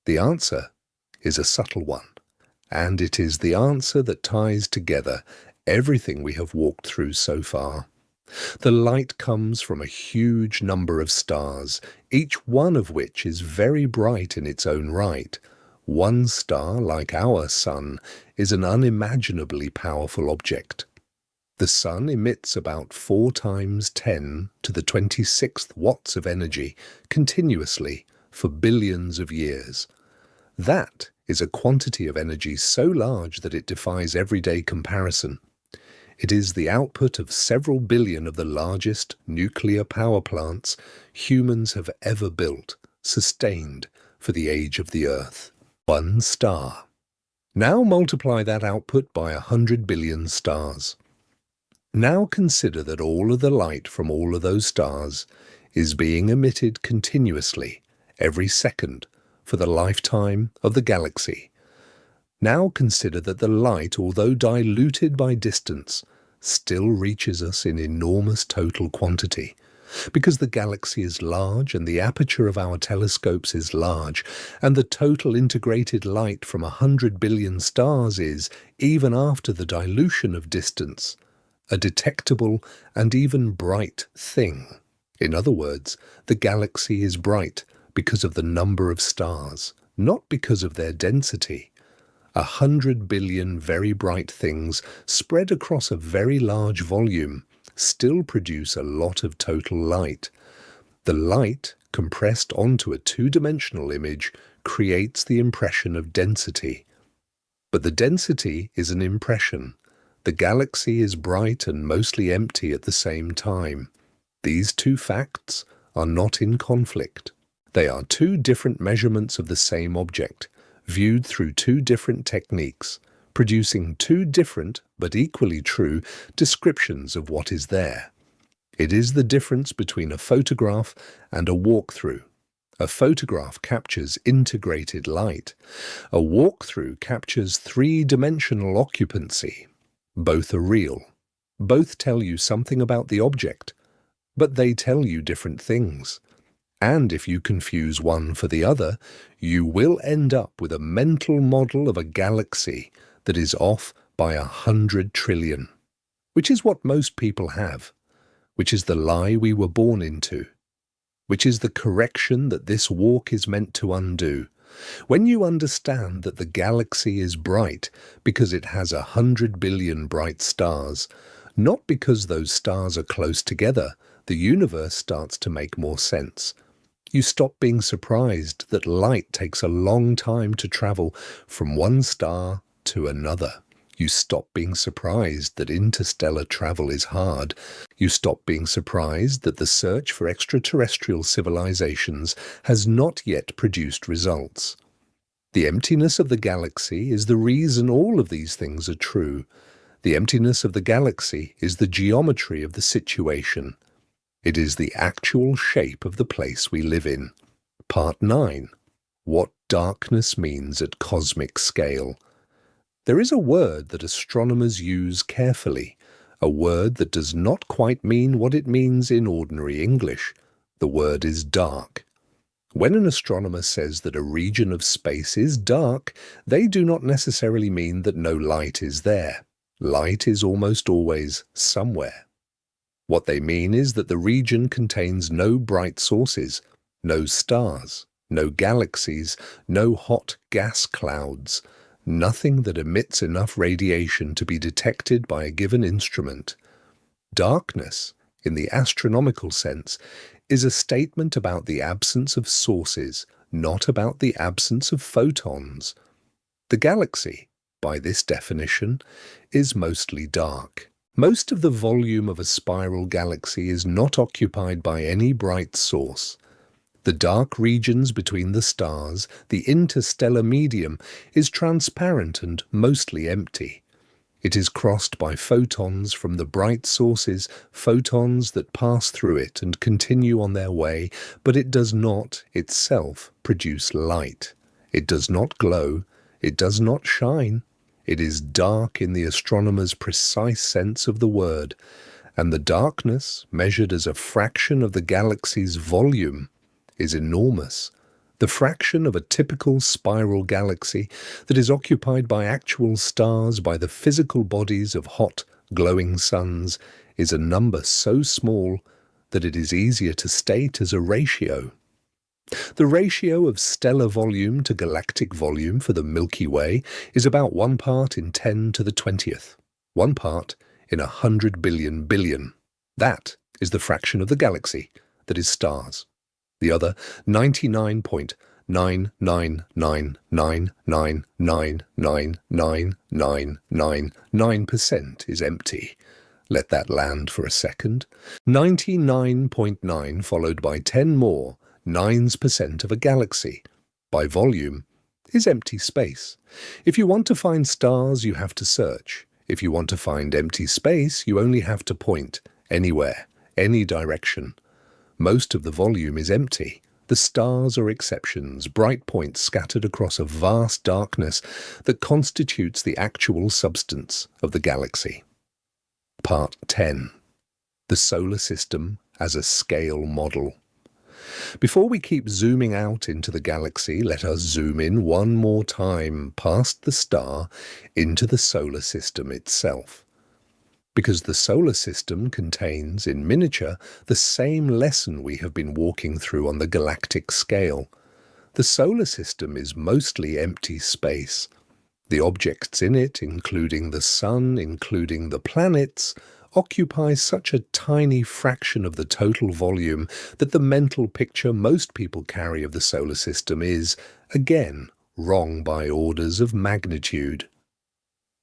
The answer is a subtle one, and it is the answer that ties together everything we have walked through so far. The light comes from a huge number of stars, each one of which is very bright in its own right. One star, like our Sun, is an unimaginably powerful object. The Sun emits about 4 times 10 to the 26th watts of energy continuously for billions of years. That is a quantity of energy so large that it defies everyday comparison. It is the output of several billion of the largest nuclear power plants humans have ever built, sustained for the age of the Earth. 1 star. Now multiply that output by 100 billion stars. Now consider that all of the light from all of those stars is being emitted continuously, every second, for the lifetime of the galaxy. Now consider that the light, although diluted by distance, still reaches us in enormous total quantity. Because the galaxy is large and the aperture of our telescopes is large, and the total integrated light from 100 billion stars is, even after the dilution of distance, a detectable and even bright thing. In other words, the galaxy is bright because of the number of stars, not because of their density. 100 billion very bright things spread across a very large volume still produce a lot of total light. The light, compressed onto a two-dimensional image, creates the impression of density. But the density is an impression. The galaxy is bright and mostly empty at the same time. These two facts are not in conflict. They are two different measurements of the same object, viewed through two different techniques, producing two different, but equally true, descriptions of what is there. It is the difference between a photograph and a walkthrough. A photograph captures integrated light. A walkthrough captures three-dimensional occupancy. Both are real. Both tell you something about the object, but they tell you different things. And if you confuse one for the other, you will end up with a mental model of a galaxy that is off by 100 trillion, which is what most people have, which is the lie we were born into, which is the correction that this walk is meant to undo. When you understand that the galaxy is bright because it has 100 billion bright stars, not because those stars are close together, the universe starts to make more sense. You stop being surprised that light takes a long time to travel from one star to another. You stop being surprised that interstellar travel is hard. You stop being surprised that the search for extraterrestrial civilizations has not yet produced results. The emptiness of the galaxy is the reason all of these things are true. The emptiness of the galaxy is the geometry of the situation. It is the actual shape of the place we live in. Part 9. What darkness means at cosmic scale. There is a word that astronomers use carefully, a word that does not quite mean what it means in ordinary English. The word is dark. When an astronomer says that a region of space is dark, they do not necessarily mean that no light is there. Light is almost always somewhere. What they mean is that the region contains no bright sources, no stars, no galaxies, no hot gas clouds, nothing that emits enough radiation to be detected by a given instrument. Darkness, in the astronomical sense, is a statement about the absence of sources, not about the absence of photons. The galaxy, by this definition, is mostly dark. Most of the volume of a spiral galaxy is not occupied by any bright source. The dark regions between the stars, the interstellar medium, is transparent and mostly empty. It is crossed by photons from the bright sources, photons that pass through it and continue on their way, but it does not, itself, produce light. It does not glow. It does not shine. It is dark in the astronomer's precise sense of the word, and the darkness, measured as a fraction of the galaxy's volume, is enormous. The fraction of a typical spiral galaxy that is occupied by actual stars, by the physical bodies of hot, glowing suns, is a number so small that it is easier to state as a ratio. The ratio of stellar volume to galactic volume for the Milky Way is about 1 part in 10 to the 20th, 1 part in 100 billion billion. That is the fraction of the galaxy that is stars. The other 99.99999999999% is empty. Let that land for a second. 99.9 followed by 10 more 9% of a galaxy, by volume, is empty space. If you want to find stars, you have to search. If you want to find empty space, you only have to point, anywhere, any direction. Most of the volume is empty. The stars are exceptions, bright points scattered across a vast darkness that constitutes the actual substance of the galaxy. Part 10. The Solar System as a Scale Model. Before we keep zooming out into the galaxy, let us zoom in one more time past the star into the solar system itself. Because the solar system contains, in miniature, the same lesson we have been walking through on the galactic scale. The solar system is mostly empty space. The objects in it, including the sun, including the planets, occupy such a tiny fraction of the total volume that the mental picture most people carry of the solar system is, again, wrong by orders of magnitude.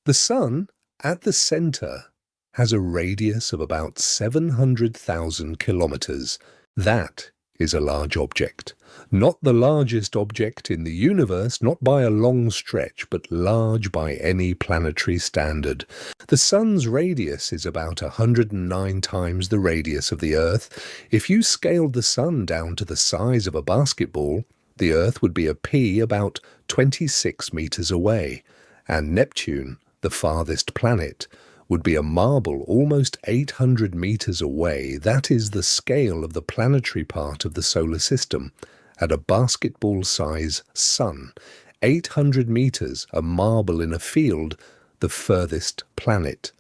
The sun, at the centre, has a radius of about 700,000 kilometers. That is a large object. Not the largest object in the universe, not by a long stretch, but large by any planetary standard. The sun's radius is about 109 times the radius of the Earth. If you scaled the sun down to the size of a basketball, the Earth would be a pea about 26 meters away, and Neptune, the farthest planet, would be a marble almost 800 meters away. That is the scale of the planetary part of the solar system. At a basketball-size sun, 800 meters, a marble in a field, the furthest planet.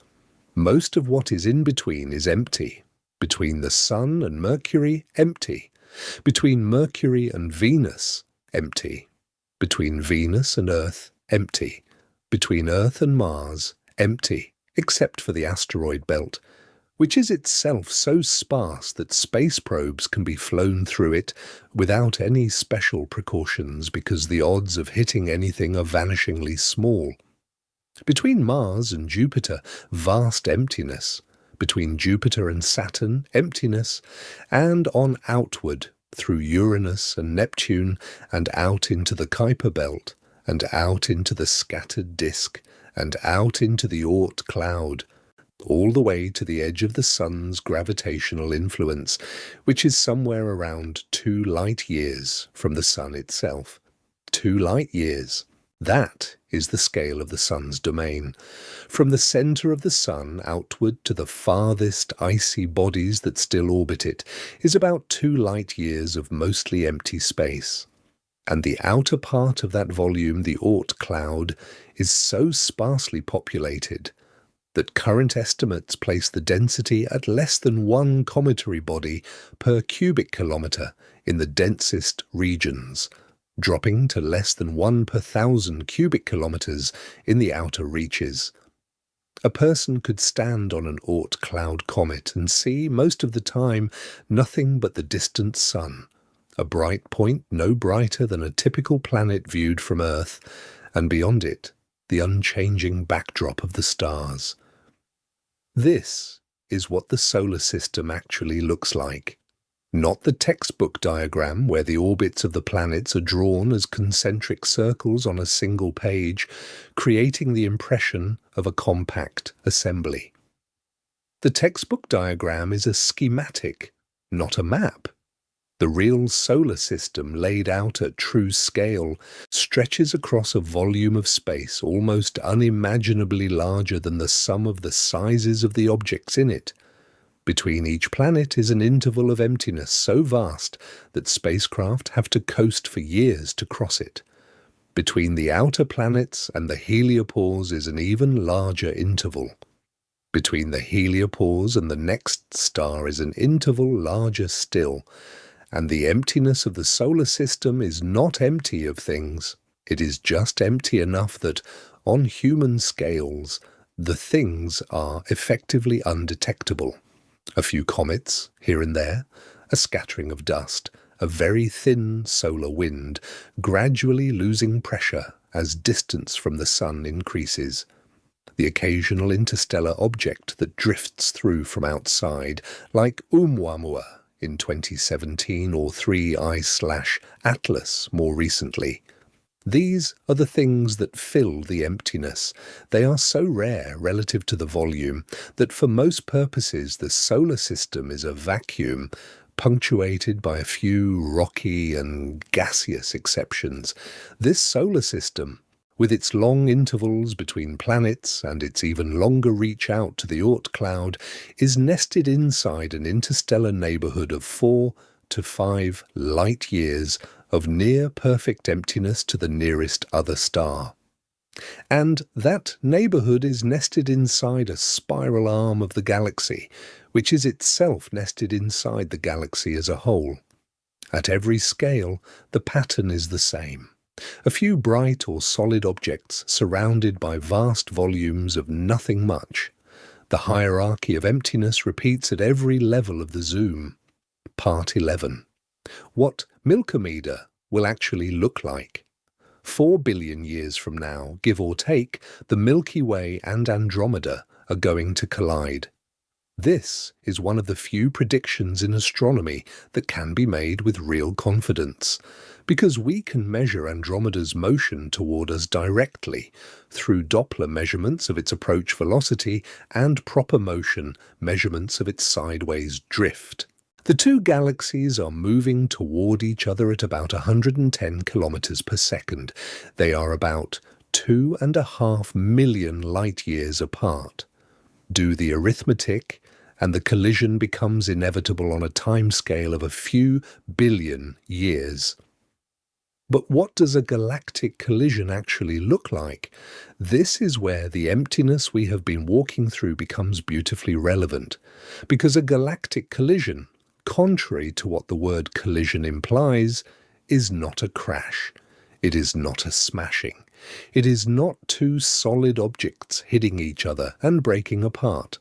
Most of what is in between is empty. Between the sun and Mercury, empty. Between Mercury and Venus, empty. Between Venus and Earth, empty. Between Earth and Mars, empty. Except for the asteroid belt, which is itself so sparse that space probes can be flown through it without any special precautions because the odds of hitting anything are vanishingly small. Between Mars and Jupiter, vast emptiness. Between Jupiter and Saturn, emptiness. And on outward, through Uranus and Neptune, and out into the Kuiper belt, and out into the scattered disk, and out into the Oort cloud, all the way to the edge of the sun's gravitational influence, which is somewhere around 2 light years from the sun itself. 2 light years. That is the scale of the Sun's domain. From the center of the Sun outward to the farthest icy bodies that still orbit it is about 2 light-years of mostly empty space. And the outer part of that volume, the Oort cloud, is so sparsely populated that current estimates place the density at less than 1 cometary body per cubic kilometre in the densest regions, dropping to less than 1 per 1,000 cubic kilometres in the outer reaches. A person could stand on an Oort cloud comet and see, most of the time, nothing but the distant Sun, a bright point no brighter than a typical planet viewed from Earth, and beyond it, the unchanging backdrop of the stars. This is what the solar system actually looks like. Not the textbook diagram where the orbits of the planets are drawn as concentric circles on a single page, creating the impression of a compact assembly. The textbook diagram is a schematic, not a map. The real solar system, laid out at true scale, stretches across a volume of space almost unimaginably larger than the sum of the sizes of the objects in it. Between each planet is an interval of emptiness so vast that spacecraft have to coast for years to cross it. Between the outer planets and the heliopause is an even larger interval. Between the heliopause and the next star is an interval larger still. And the emptiness of the solar system is not empty of things. It is just empty enough that, on human scales, the things are effectively undetectable. A few comets, here and there, a scattering of dust, a very thin solar wind, gradually losing pressure as distance from the Sun increases. The occasional interstellar object that drifts through from outside, like Oumuamua in 2017 or 3I/Atlas more recently. These are the things that fill the emptiness. They are so rare relative to the volume that for most purposes the solar system is a vacuum, punctuated by a few rocky and gaseous exceptions. This solar system, with its long intervals between planets and its even longer reach out to the Oort cloud, is nested inside an interstellar neighbourhood of 4 to 5 light-years of near-perfect emptiness to the nearest other star. And that neighbourhood is nested inside a spiral arm of the galaxy, which is itself nested inside the galaxy as a whole. At every scale, the pattern is the same. A few bright or solid objects surrounded by vast volumes of nothing much. The hierarchy of emptiness repeats at every level of the zoom. Part 11. What Milkomeda will actually look like. 4 billion years from now, give or take, the Milky Way and Andromeda are going to collide. This is one of the few predictions in astronomy that can be made with real confidence, because we can measure Andromeda's motion toward us directly through Doppler measurements of its approach velocity and proper motion measurements of its sideways drift. The two galaxies are moving toward each other at about 110 kilometers per second. They are about 2.5 million light-years apart. Do the arithmetic, and the collision becomes inevitable on a timescale of a few billion years. But what does a galactic collision actually look like? This is where the emptiness we have been walking through becomes beautifully relevant, because a galactic collision, contrary to what the word collision implies, is not a crash. It is not a smashing. It is not two solid objects hitting each other and breaking apart.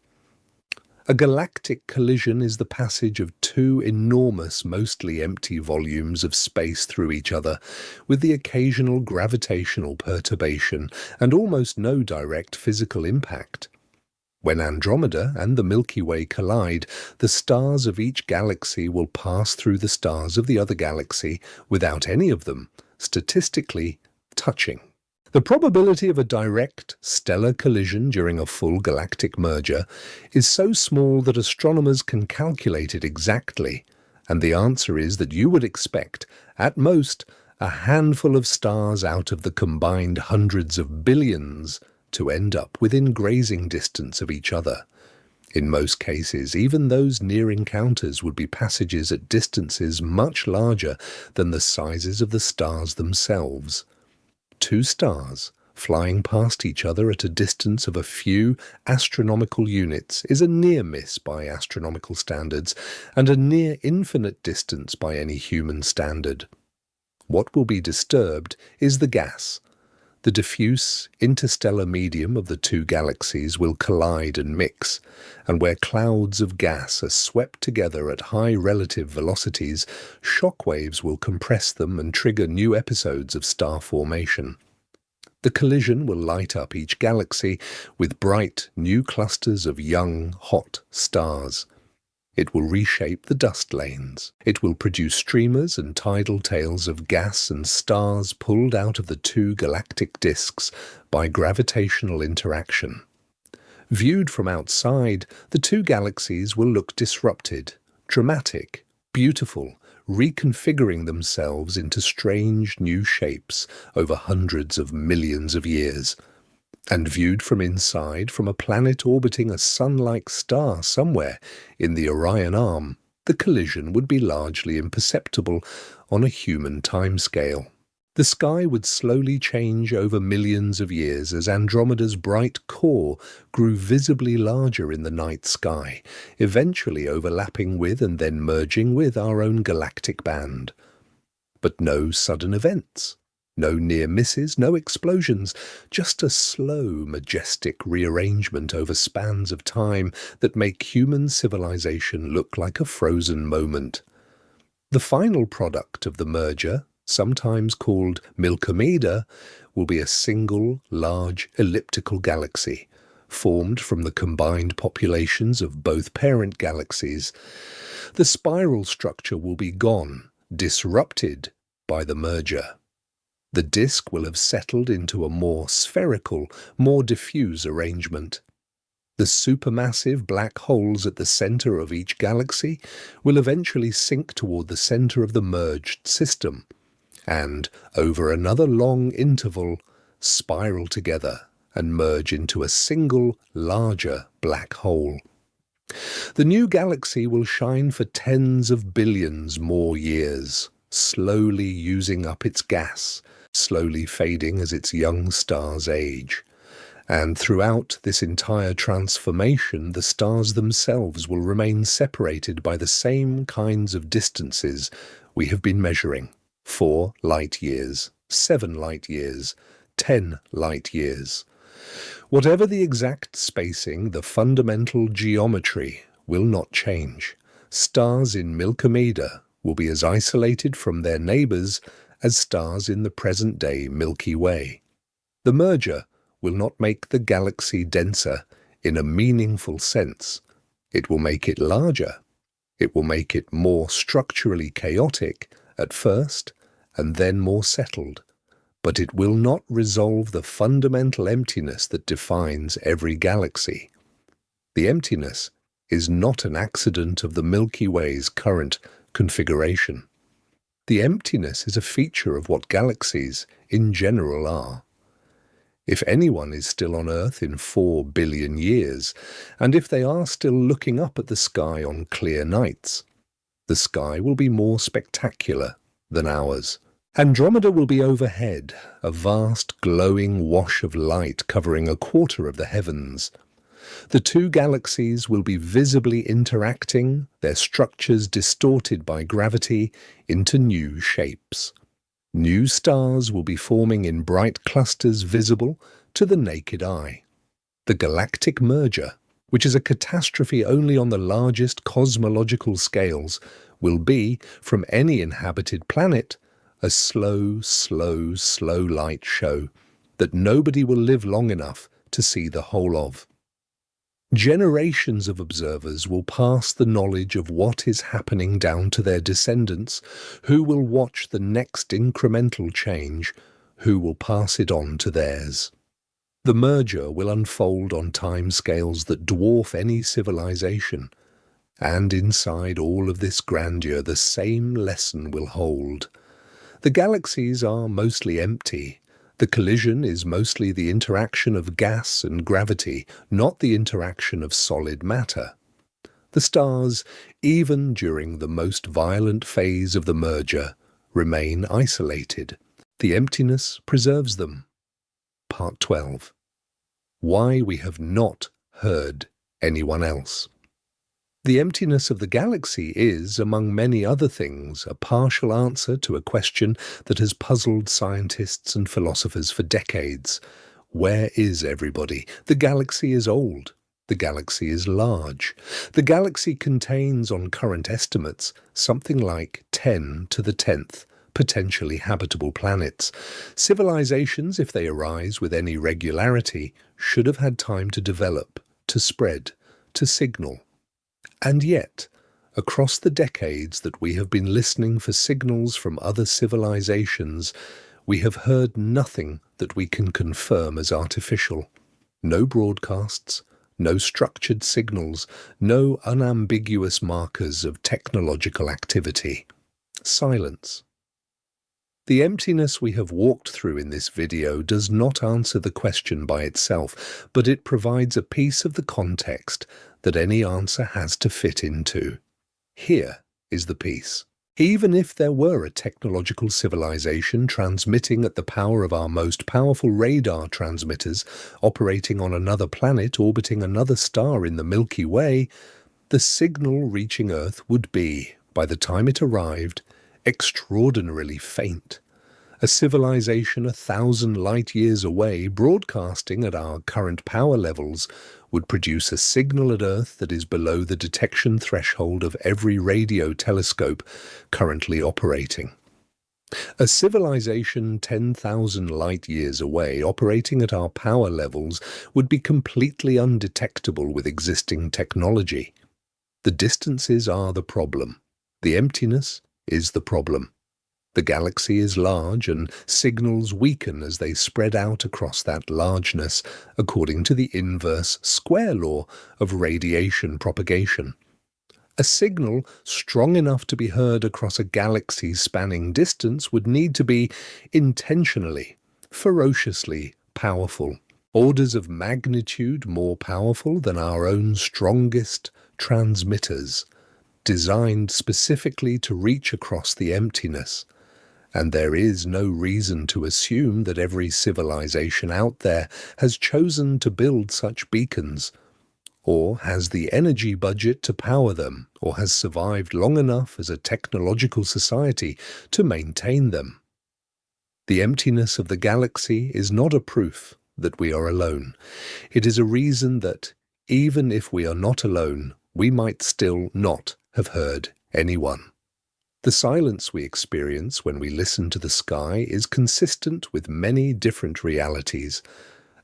A galactic collision is the passage of two enormous, mostly empty volumes of space through each other, with the occasional gravitational perturbation and almost no direct physical impact. When Andromeda and the Milky Way collide, the stars of each galaxy will pass through the stars of the other galaxy without any of them, statistically, touching. The probability of a direct stellar collision during a full galactic merger is so small that astronomers can calculate it exactly, and the answer is that you would expect, at most, a handful of stars out of the combined hundreds of billions to end up within grazing distance of each other. In most cases, even those near encounters would be passages at distances much larger than the sizes of the stars themselves. Two stars flying past each other at a distance of a few astronomical units is a near miss by astronomical standards and a near infinite distance by any human standard. What will be disturbed is the gas. The diffuse interstellar medium of the two galaxies will collide and mix, and where clouds of gas are swept together at high relative velocities, shock waves will compress them and trigger new episodes of star formation. The collision will light up each galaxy with bright new clusters of young, hot stars. It will reshape the dust lanes. It will produce streamers and tidal tails of gas and stars pulled out of the two galactic disks by gravitational interaction. Viewed from outside, the two galaxies will look disrupted, dramatic, beautiful, reconfiguring themselves into strange new shapes over hundreds of millions of years. And viewed from inside, from a planet orbiting a sun-like star somewhere in the Orion Arm, the collision would be largely imperceptible on a human timescale. The sky would slowly change over millions of years as Andromeda's bright core grew visibly larger in the night sky, eventually overlapping with and then merging with our own galactic band. But no sudden events. No near misses, no explosions, just a slow, majestic rearrangement over spans of time that make human civilization look like a frozen moment. The final product of the merger, sometimes called Milkomeda, will be a single, large, elliptical galaxy, formed from the combined populations of both parent galaxies. The spiral structure will be gone, disrupted by the merger. The disk will have settled into a more spherical, more diffuse arrangement. The supermassive black holes at the center of each galaxy will eventually sink toward the center of the merged system, and, over another long interval, spiral together and merge into a single, larger black hole. The new galaxy will shine for tens of billions more years, slowly using up its gas, slowly fading as its young stars age. And throughout this entire transformation, the stars themselves will remain separated by the same kinds of distances we have been measuring. 4 light years, 7 light years, 10 light years. Whatever the exact spacing, the fundamental geometry will not change. Stars in Milkomeda will be as isolated from their neighbors as stars in the present-day Milky Way. The merger will not make the galaxy denser in a meaningful sense. It will make it larger. It will make it more structurally chaotic at first and then more settled. But it will not resolve the fundamental emptiness that defines every galaxy. The emptiness is not an accident of the Milky Way's current configuration. The emptiness is a feature of what galaxies, in general, are. If anyone is still on Earth in 4 billion years, and if they are still looking up at the sky on clear nights, the sky will be more spectacular than ours. Andromeda will be overhead, a vast glowing wash of light covering a quarter of the heavens. The two galaxies will be visibly interacting, their structures distorted by gravity into new shapes. New stars will be forming in bright clusters visible to the naked eye. The galactic merger, which is a catastrophe only on the largest cosmological scales, will be, from any inhabited planet, a slow light show that nobody will live long enough to see the whole of. Generations of observers will pass the knowledge of what is happening down to their descendants, who will watch the next incremental change, who will pass it on to theirs. The merger will unfold on timescales that dwarf any civilization, and inside all of this grandeur the same lesson will hold. The galaxies are mostly empty. The collision is mostly the interaction of gas and gravity, not the interaction of solid matter. The stars, even during the most violent phase of the merger, remain isolated. The emptiness preserves them. Part 12. Why we have not heard anyone else. The emptiness of the galaxy is, among many other things, a partial answer to a question that has puzzled scientists and philosophers for decades. Where is everybody? The galaxy is old. The galaxy is large. The galaxy contains, on current estimates, something like 10 to the 10th potentially habitable planets. Civilizations, if they arise with any regularity, should have had time to develop, to spread, to signal. And yet, across the decades that we have been listening for signals from other civilizations, we have heard nothing that we can confirm as artificial. No broadcasts, no structured signals, no unambiguous markers of technological activity. Silence. The emptiness we have walked through in this video does not answer the question by itself, but it provides a piece of the context that any answer has to fit into. Here is the piece. Even if there were a technological civilization transmitting at the power of our most powerful radar transmitters, operating on another planet orbiting another star in the Milky Way, the signal reaching Earth would be, by the time it arrived, extraordinarily faint. A civilization 1,000 light-years away, broadcasting at our current power levels, would produce a signal at Earth that is below the detection threshold of every radio telescope currently operating. A civilization 10,000 light-years away, operating at our power levels, would be completely undetectable with existing technology. The distances are the problem. The emptiness is the problem. The galaxy is large and signals weaken as they spread out across that largeness, according to the inverse square law of radiation propagation. A signal strong enough to be heard across a galaxy-spanning distance would need to be intentionally, ferociously powerful, orders of magnitude more powerful than our own strongest transmitters, designed specifically to reach across the emptiness. And there is no reason to assume that every civilization out there has chosen to build such beacons, or has the energy budget to power them, or has survived long enough as a technological society to maintain them. The emptiness of the galaxy is not a proof that we are alone. It is a reason that, even if we are not alone, we might still not have heard anyone. The silence we experience when we listen to the sky is consistent with many different realities.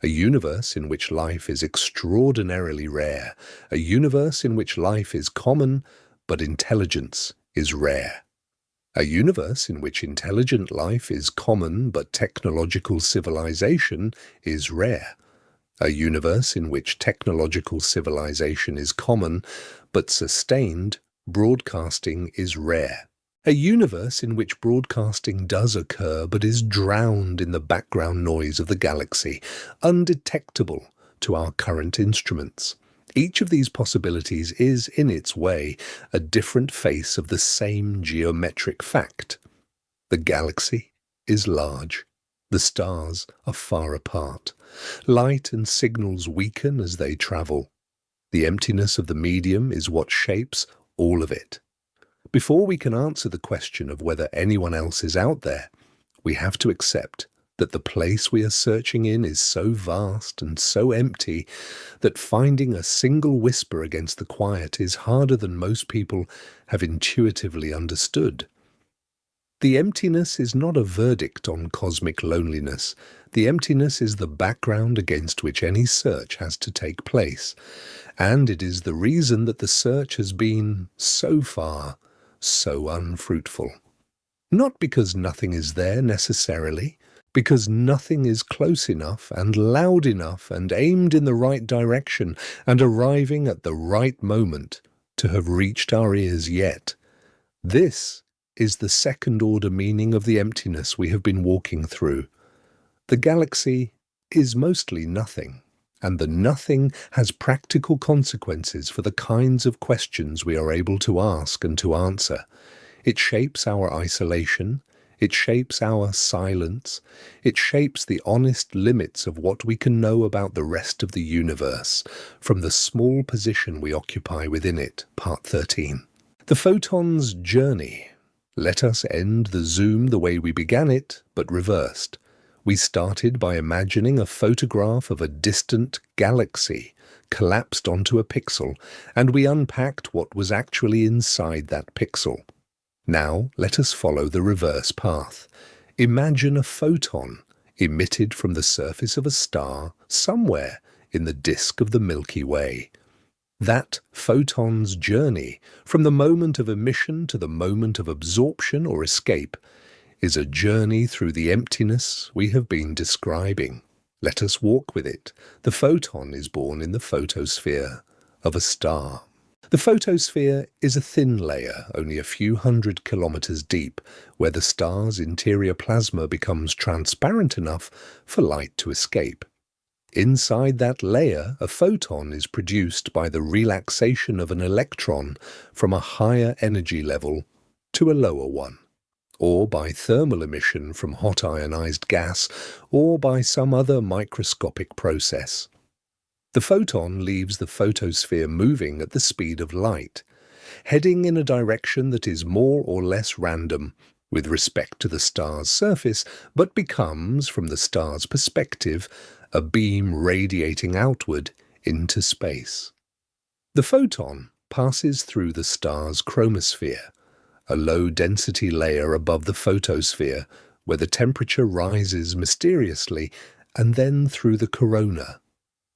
A universe in which life is extraordinarily rare. A universe in which life is common, but intelligence is rare. A universe in which intelligent life is common, but technological civilization is rare. A universe in which technological civilization is common, but sustained broadcasting is rare. A universe in which broadcasting does occur but is drowned in the background noise of the galaxy, undetectable to our current instruments. Each of these possibilities is, in its way, a different face of the same geometric fact. The galaxy is large. The stars are far apart. Light and signals weaken as they travel. The emptiness of the medium is what shapes all of it. Before we can answer the question of whether anyone else is out there, we have to accept that the place we are searching in is so vast and so empty that finding a single whisper against the quiet is harder than most people have intuitively understood. The emptiness is not a verdict on cosmic loneliness. The emptiness is the background against which any search has to take place, and it is the reason that the search has been, so far, so unfruitful. Not because nothing is there necessarily, because nothing is close enough and loud enough and aimed in the right direction and arriving at the right moment to have reached our ears yet. This is the second-order meaning of the emptiness we have been walking through. The galaxy is mostly nothing, and the nothing has practical consequences for the kinds of questions we are able to ask and to answer. It shapes our isolation, it shapes our silence, it shapes the honest limits of what we can know about the rest of the universe, from the small position we occupy within it. Part 13. The photon's journey. Let us end the zoom the way we began it, but reversed. We started by imagining a photograph of a distant galaxy collapsed onto a pixel, and we unpacked what was actually inside that pixel. Now let us follow the reverse path. Imagine a photon emitted from the surface of a star somewhere in the disk of the Milky Way. That photon's journey, from the moment of emission to the moment of absorption or escape, is a journey through the emptiness we have been describing. Let us walk with it. The photon is born in the photosphere of a star. The photosphere is a thin layer, only a few hundred kilometers deep, where the star's interior plasma becomes transparent enough for light to escape. Inside that layer, a photon is produced by the relaxation of an electron from a higher energy level to a lower one, or by thermal emission from hot ionized gas, or by some other microscopic process. The photon leaves the photosphere moving at the speed of light, heading in a direction that is more or less random with respect to the star's surface, but becomes, from the star's perspective, a beam radiating outward into space. The photon passes through the star's chromosphere, a low-density layer above the photosphere, where the temperature rises mysteriously, and then through the corona,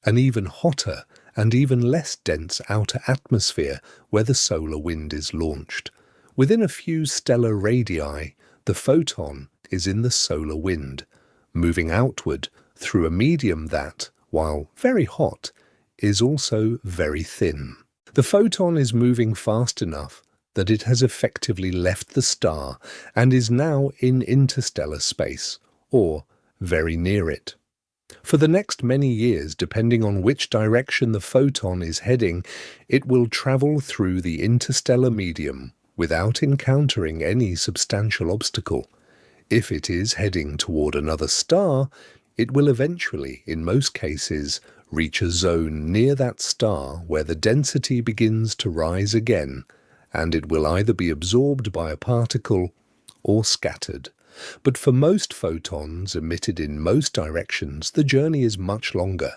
an even hotter and even less dense outer atmosphere where the solar wind is launched. Within a few stellar radii, the photon is in the solar wind, moving outward through a medium that, while very hot, is also very thin. The photon is moving fast enough that it has effectively left the star and is now in interstellar space, or very near it. For the next many years, depending on which direction the photon is heading, it will travel through the interstellar medium without encountering any substantial obstacle. If it is heading toward another star, it will eventually, in most cases, reach a zone near that star where the density begins to rise again, and it will either be absorbed by a particle or scattered. But for most photons emitted in most directions, the journey is much longer.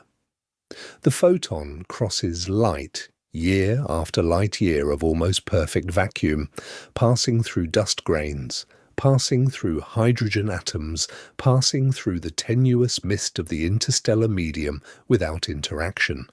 The photon crosses light year after light year of almost perfect vacuum, passing through dust grains, passing through hydrogen atoms, passing through the tenuous mist of the interstellar medium without interaction.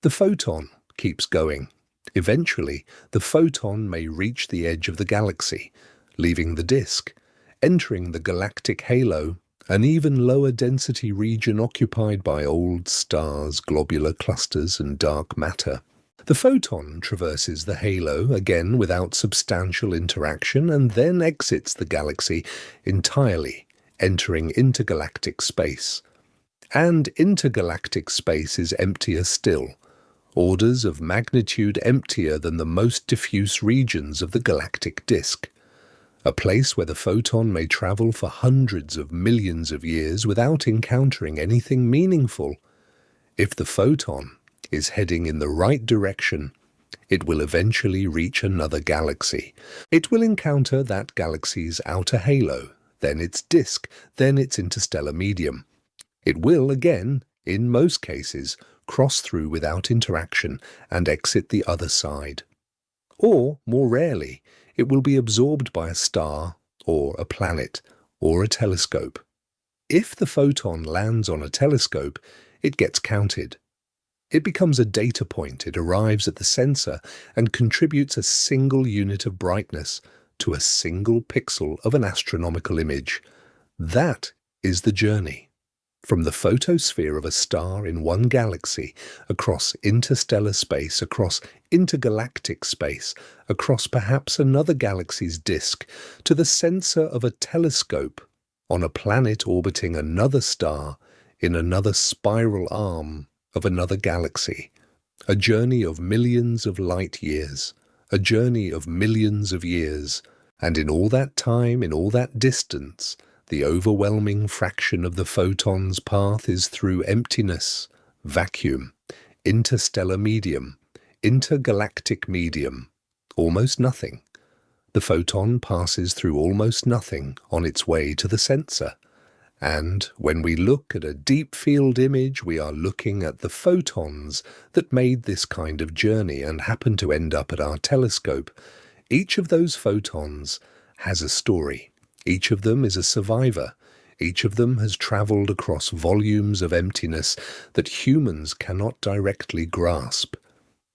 The photon keeps going. Eventually, the photon may reach the edge of the galaxy, leaving the disk, entering the galactic halo, an even lower density region occupied by old stars, globular clusters, and dark matter. The photon traverses the halo, again without substantial interaction, and then exits the galaxy entirely, entering intergalactic space. And intergalactic space is emptier still, orders of magnitude emptier than the most diffuse regions of the galactic disk. A place where the photon may travel for hundreds of millions of years without encountering anything meaningful. If the photon is heading in the right direction, it will eventually reach another galaxy. It will encounter that galaxy's outer halo, then its disk, then its interstellar medium. It will, again, in most cases, cross through without interaction and exit the other side. Or, more rarely, it will be absorbed by a star, or a planet, or a telescope. If the photon lands on a telescope, it gets counted. It becomes a data point. It arrives at the sensor and contributes a single unit of brightness to a single pixel of an astronomical image. That is the journey. From the photosphere of a star in one galaxy, across interstellar space, across intergalactic space, across perhaps another galaxy's disk, to the sensor of a telescope on a planet orbiting another star in another spiral arm of another galaxy. A journey of millions of light years, a journey of millions of years, and in all that time, in all that distance, the overwhelming fraction of the photon's path is through emptiness, vacuum, interstellar medium, intergalactic medium, almost nothing. The photon passes through almost nothing on its way to the sensor. And when we look at a deep field image, we are looking at the photons that made this kind of journey and happen to end up at our telescope. Each of those photons has a story. Each of them is a survivor. Each of them has traveled across volumes of emptiness that humans cannot directly grasp,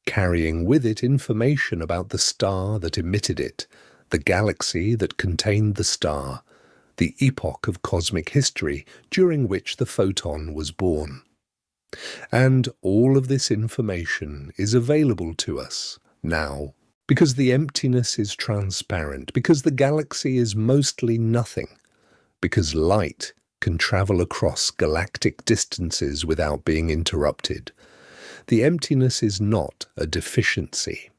carrying with it information about the star that emitted it, the galaxy that contained the star, the epoch of cosmic history during which the photon was born. And all of this information is available to us now, because the emptiness is transparent, because the galaxy is mostly nothing, because light can travel across galactic distances without being interrupted. The emptiness is not a deficiency.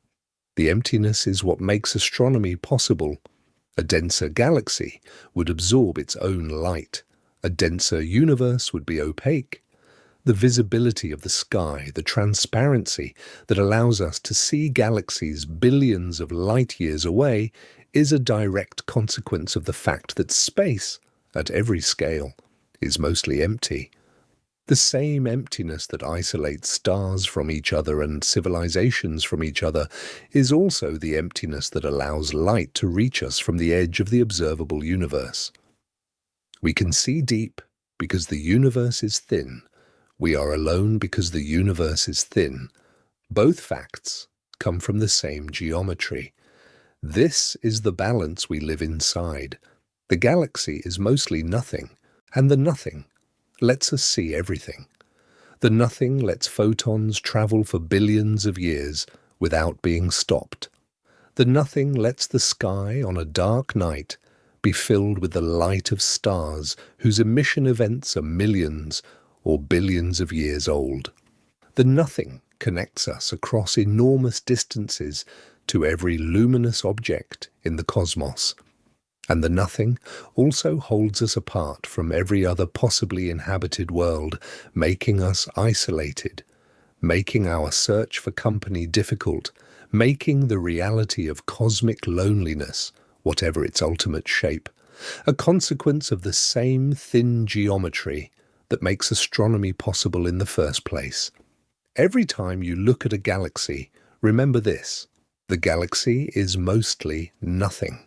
The emptiness is what makes astronomy possible. A denser galaxy would absorb its own light. A denser universe would be opaque. The visibility of the sky, the transparency that allows us to see galaxies billions of light years away, is a direct consequence of the fact that space, at every scale, is mostly empty. The same emptiness that isolates stars from each other and civilizations from each other is also the emptiness that allows light to reach us from the edge of the observable universe. We can see deep because the universe is thin. We are alone because the universe is thin. Both facts come from the same geometry. This is the balance we live inside. The galaxy is mostly nothing, and the nothing lets us see everything. The nothing lets photons travel for billions of years without being stopped. The nothing lets the sky on a dark night be filled with the light of stars whose emission events are millions or billions of years old. The nothing connects us across enormous distances to every luminous object in the cosmos. And the nothing also holds us apart from every other possibly inhabited world, making us isolated, making our search for company difficult, making the reality of cosmic loneliness, whatever its ultimate shape, a consequence of the same thin geometry that makes astronomy possible in the first place. Every time you look at a galaxy, remember this: the galaxy is mostly nothing.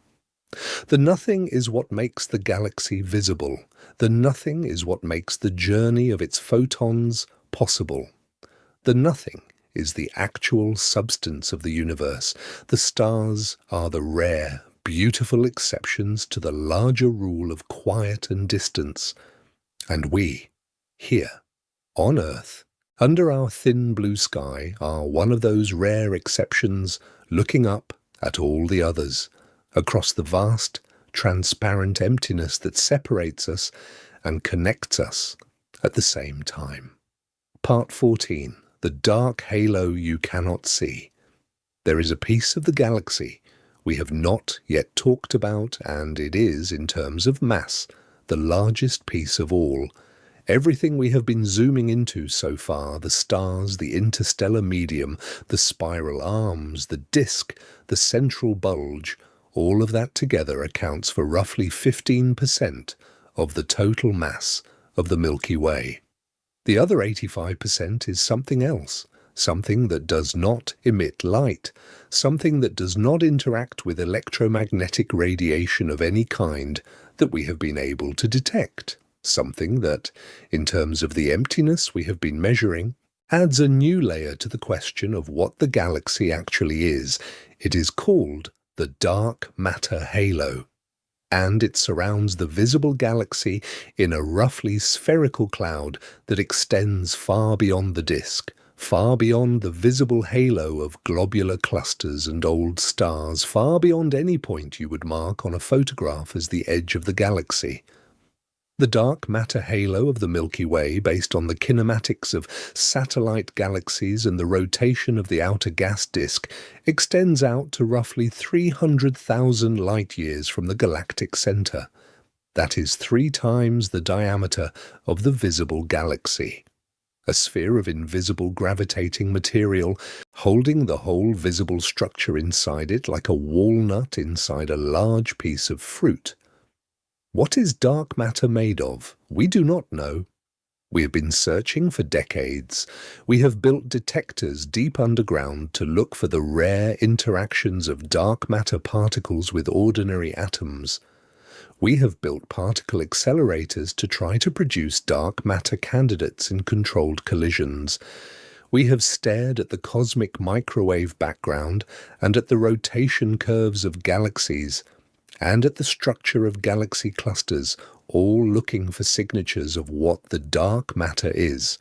The nothing is what makes the galaxy visible. The nothing is what makes the journey of its photons possible. The nothing is the actual substance of the universe. The stars are the rare, beautiful exceptions to the larger rule of quiet and distance. And we, here, on Earth, under our thin blue sky, are one of those rare exceptions looking up at all the others, across the vast, transparent emptiness that separates us and connects us at the same time. Part 14. The dark halo you cannot see. There is a piece of the galaxy we have not yet talked about, and it is, in terms of mass, the largest piece of all. Everything we have been zooming into so far, the stars, the interstellar medium, the spiral arms, the disk, the central bulge, all of that together accounts for roughly 15% of the total mass of the Milky Way. The other 85% is something else, something that does not emit light, something that does not interact with electromagnetic radiation of any kind that we have been able to detect. Something that, in terms of the emptiness we have been measuring, adds a new layer to the question of what the galaxy actually is. It is called the dark matter halo. and it surrounds the visible galaxy in a roughly spherical cloud that extends far beyond the disk, far beyond the visible halo of globular clusters and old stars, far beyond any point you would mark on a photograph as the edge of the galaxy. The dark matter halo of the Milky Way, based on the kinematics of satellite galaxies and the rotation of the outer gas disk, extends out to roughly 300,000 light-years from the galactic center. That is 3 times the diameter of the visible galaxy. A sphere of invisible gravitating material, holding the whole visible structure inside it like a walnut inside a large piece of fruit. What is dark matter made of? We do not know. We have been searching for decades. We have built detectors deep underground to look for the rare interactions of dark matter particles with ordinary atoms. We have built particle accelerators to try to produce dark matter candidates in controlled collisions. We have stared at the cosmic microwave background and at the rotation curves of galaxies, and at the structure of galaxy clusters, all looking for signatures of what the dark matter is.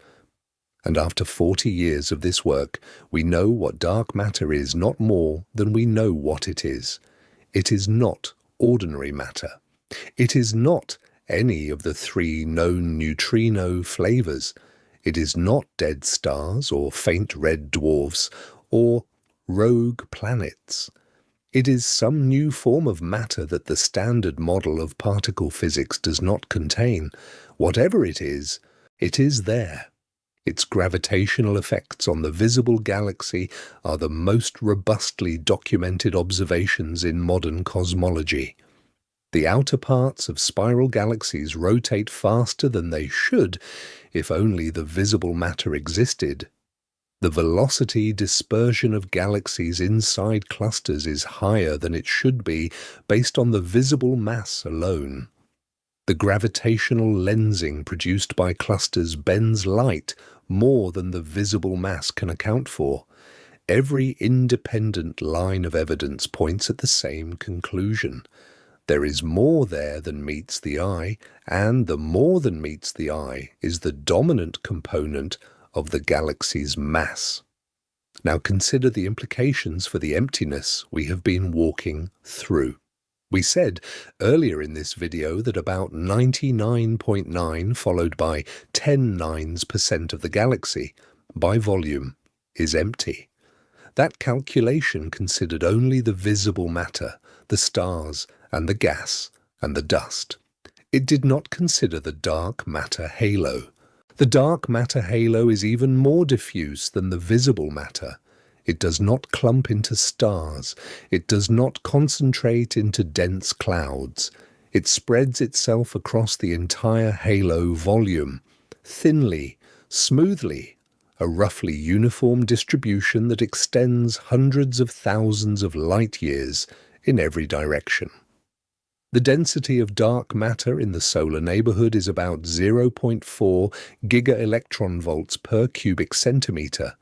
And after 40 years of this work, we know what dark matter is not more than we know what it is. It is not ordinary matter. It is not any of the 3 known neutrino flavors. It is not dead stars or faint red dwarfs or rogue planets. It is some new form of matter that the standard model of particle physics does not contain. Whatever it is there. Its gravitational effects on the visible galaxy are the most robustly documented observations in modern cosmology. The outer parts of spiral galaxies rotate faster than they should if only the visible matter existed. The velocity dispersion of galaxies inside clusters is higher than it should be based on the visible mass alone. The gravitational lensing produced by clusters bends light more than the visible mass can account for. Every independent line of evidence points at the same conclusion. There is more there than meets the eye, and the more than meets the eye is the dominant component of the galaxy's mass. Now consider the implications for the emptiness we have been walking through. We said earlier in this video that about 99.9 followed by 10 nines% of the galaxy, by volume, is empty. That calculation considered only the visible matter, the stars and the gas and the dust. It did not consider the dark matter halo. The dark matter halo is even more diffuse than the visible matter. It does not clump into stars. It does not concentrate into dense clouds. It spreads itself across the entire halo volume, thinly, smoothly, a roughly uniform distribution that extends hundreds of thousands of light-years in every direction. The density of dark matter in the solar neighborhood is about 0.4 giga-electronvolts per cubic centimeter.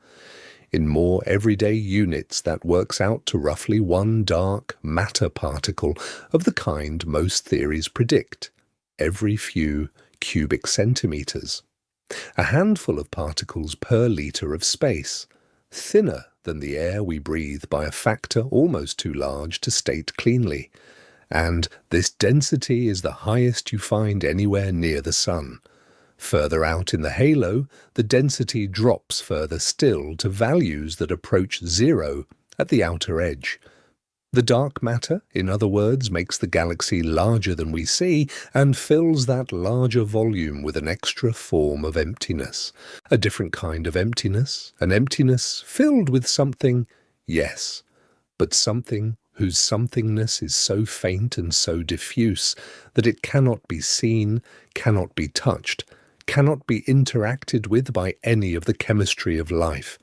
In more everyday units, that works out to roughly 1 dark matter particle of the kind most theories predict, every few cubic centimeters. A handful of particles per liter of space, thinner than the air we breathe by a factor almost too large to state cleanly. And this density is the highest you find anywhere near the Sun. Further out in the halo, the density drops further still to values that approach 0 at the outer edge. The dark matter, in other words, makes the galaxy larger than we see and fills that larger volume with an extra form of emptiness. A different kind of emptiness, an emptiness filled with something, yes, but something whose somethingness is so faint and so diffuse that it cannot be seen, cannot be touched, cannot be interacted with by any of the chemistry of life.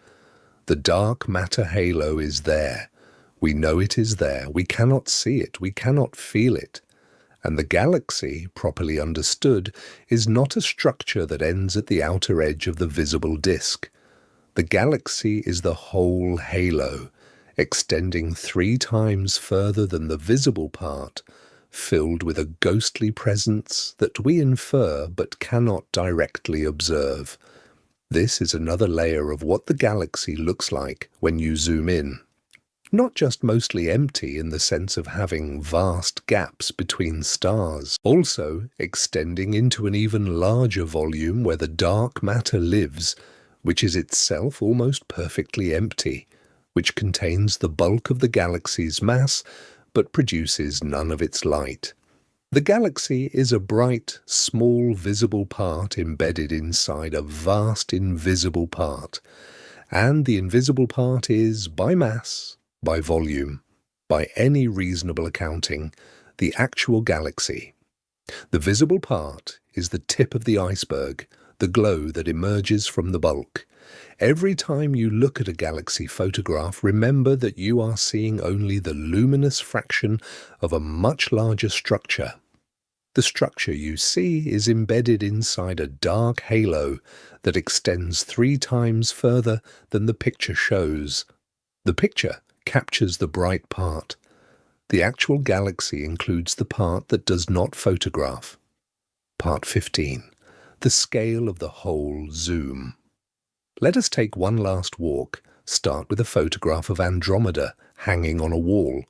The dark matter halo is there. We know it is there. We cannot see it. We cannot feel it. And the galaxy, properly understood, is not a structure that ends at the outer edge of the visible disk. The galaxy is the whole halo, extending 3 times further than the visible part, filled with a ghostly presence that we infer but cannot directly observe. This is another layer of what the galaxy looks like when you zoom in. Not just mostly empty in the sense of having vast gaps between stars, also extending into an even larger volume where the dark matter lives, which is itself almost perfectly empty, which contains the bulk of the galaxy's mass but produces none of its light. The galaxy is a bright, small visible part embedded inside a vast invisible part, and the invisible part is, by mass, by volume, by any reasonable accounting, the actual galaxy. The visible part is the tip of the iceberg, the glow that emerges from the bulk. Every time you look at a galaxy photograph, remember that you are seeing only the luminous fraction of a much larger structure. The structure you see is embedded inside a dark halo that extends 3 times further than the picture shows. The picture captures the bright part. The actual galaxy includes the part that does not photograph. Part 15. The scale of the whole zoom. Let us take one last walk. Start with a photograph of Andromeda hanging on a wall.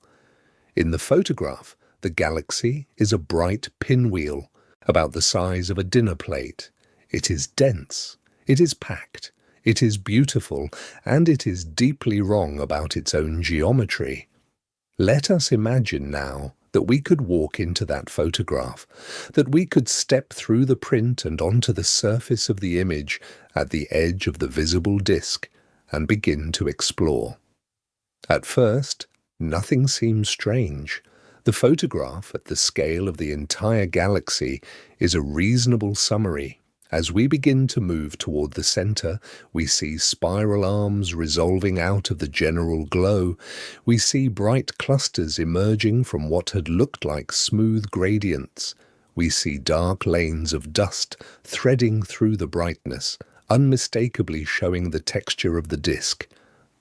In the photograph, the galaxy is a bright pinwheel, about the size of a dinner plate. It is dense, it is packed, it is beautiful, and it is deeply wrong about its own geometry. Let us imagine now that we could walk into that photograph, that we could step through the print and onto the surface of the image at the edge of the visible disk and begin to explore. At first, nothing seems strange. The photograph at the scale of the entire galaxy is a reasonable summary. As we begin to move toward the center, we see spiral arms resolving out of the general glow. We see bright clusters emerging from what had looked like smooth gradients. We see dark lanes of dust threading through the brightness, unmistakably showing the texture of the disk.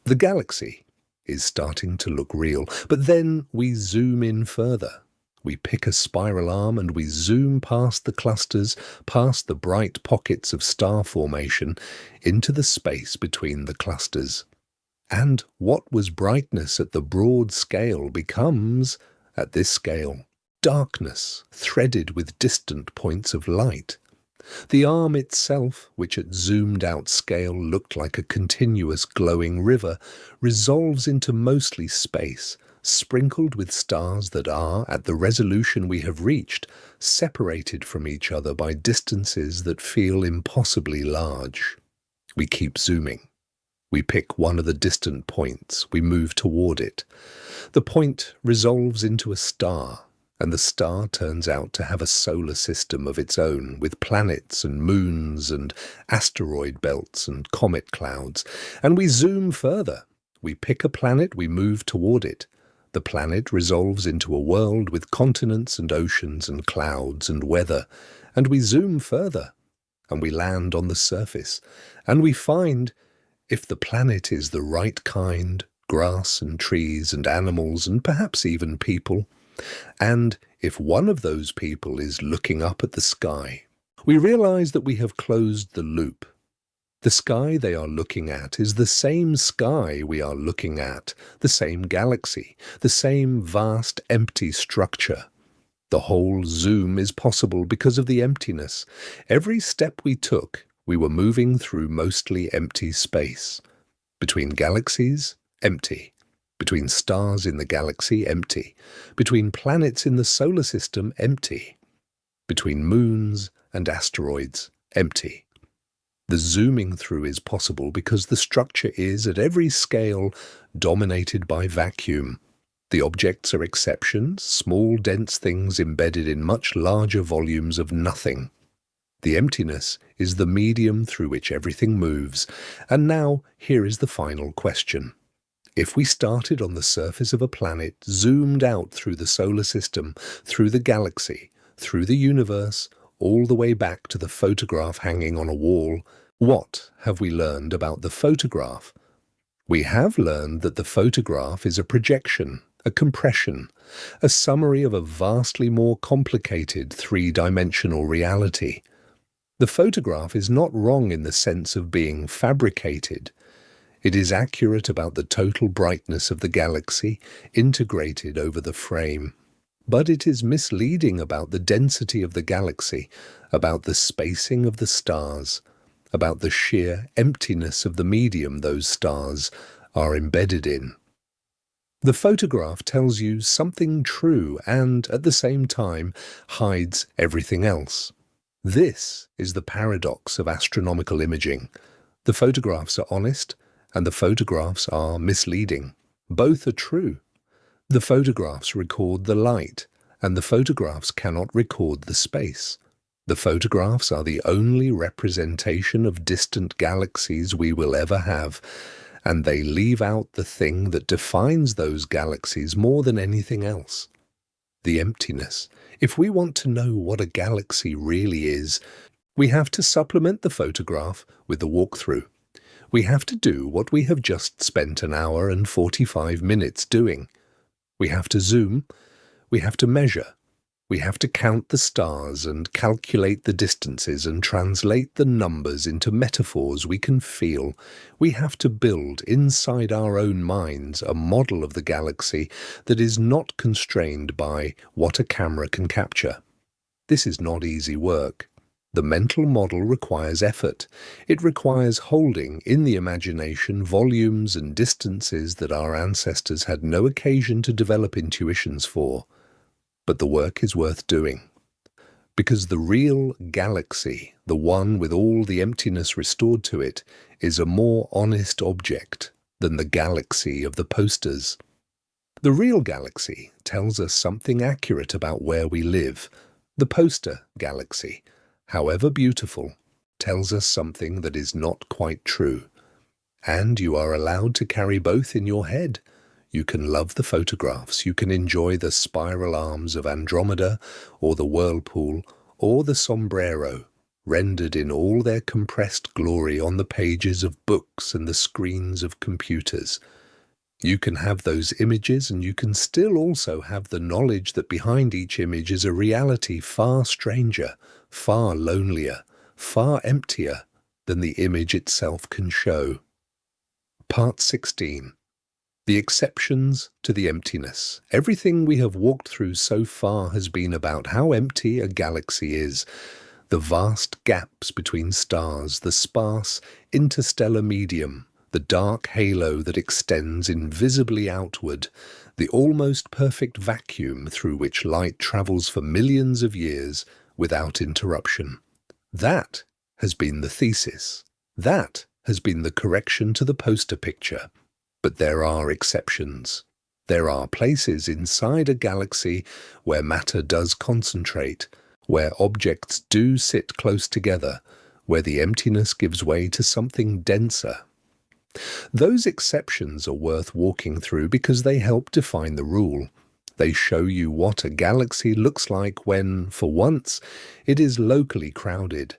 The galaxy is starting to look real, but then we zoom in further. We pick a spiral arm and we zoom past the clusters, past the bright pockets of star formation, into the space between the clusters. And what was brightness at the broad scale becomes, at this scale, darkness threaded with distant points of light. The arm itself, which at zoomed-out scale looked like a continuous glowing river, resolves into mostly space, sprinkled with stars that are, at the resolution we have reached, separated from each other by distances that feel impossibly large. We keep zooming. We pick one of the distant points, we move toward it. The point resolves into a star, and the star turns out to have a solar system of its own, with planets and moons and asteroid belts and comet clouds. And we zoom further. We pick a planet, we move toward it. The planet resolves into a world with continents and oceans and clouds and weather. And we zoom further, and we land on the surface. And we find, if the planet is the right kind, grass and trees and animals and perhaps even people, and if one of those people is looking up at the sky, we realize that we have closed the loop. The sky they are looking at is the same sky we are looking at, the same galaxy, the same vast empty structure. The whole zoom is possible because of the emptiness. Every step we took, we were moving through mostly empty space. Between galaxies, empty. Between stars in the galaxy, empty. Between planets in the solar system, empty. Between moons and asteroids, empty. The zooming through is possible because the structure is, at every scale, dominated by vacuum. The objects are exceptions, small, dense things embedded in much larger volumes of nothing. The emptiness is the medium through which everything moves. And now, here is the final question. If we started on the surface of a planet, zoomed out through the solar system, through the galaxy, through the universe, all the way back to the photograph hanging on a wall, what have we learned about the photograph? We have learned that the photograph is a projection, a compression, a summary of a vastly more complicated three-dimensional reality. The photograph is not wrong in the sense of being fabricated. It is accurate about the total brightness of the galaxy integrated over the frame. But it is misleading about the density of the galaxy, about the spacing of the stars, about the sheer emptiness of the medium those stars are embedded in. The photograph tells you something true and, at the same time, hides everything else. This is the paradox of astronomical imaging. The photographs are honest, and the photographs are misleading. Both are true. The photographs record the light, and the photographs cannot record the space. The photographs are the only representation of distant galaxies we will ever have, and they leave out the thing that defines those galaxies more than anything else: the emptiness. If we want to know what a galaxy really is, we have to supplement the photograph with the walkthrough. We have to do what we have just spent an hour and 45 minutes doing. We have to zoom, we have to measure, we have to count the stars and calculate the distances and translate the numbers into metaphors we can feel. We have to build inside our own minds a model of the galaxy that is not constrained by what a camera can capture. This is not easy work. The mental model requires effort. It requires holding in the imagination volumes and distances that our ancestors had no occasion to develop intuitions for. But the work is worth doing. Because the real galaxy, the one with all the emptiness restored to it, is a more honest object than the galaxy of the posters. The real galaxy tells us something accurate about where we live. The poster galaxy, however beautiful, tells us something that is not quite true. And you are allowed to carry both in your head. You can love the photographs, you can enjoy the spiral arms of Andromeda, or the whirlpool, or the sombrero, rendered in all their compressed glory on the pages of books and the screens of computers. You can have those images, and you can still also have the knowledge that behind each image is a reality far stranger, far lonelier, far emptier than the image itself can show. Part 16. The exceptions to the emptiness. Everything we have walked through so far has been about how empty a galaxy is. The vast gaps between stars, the sparse interstellar medium, the dark halo that extends invisibly outward, the almost perfect vacuum through which light travels for millions of years without interruption. That has been the thesis. That has been the correction to the poster picture. But there are exceptions. There are places inside a galaxy where matter does concentrate, where objects do sit close together, where the emptiness gives way to something denser. Those exceptions are worth walking through because they help define the rule. They show you what a galaxy looks like when, for once, it is locally crowded.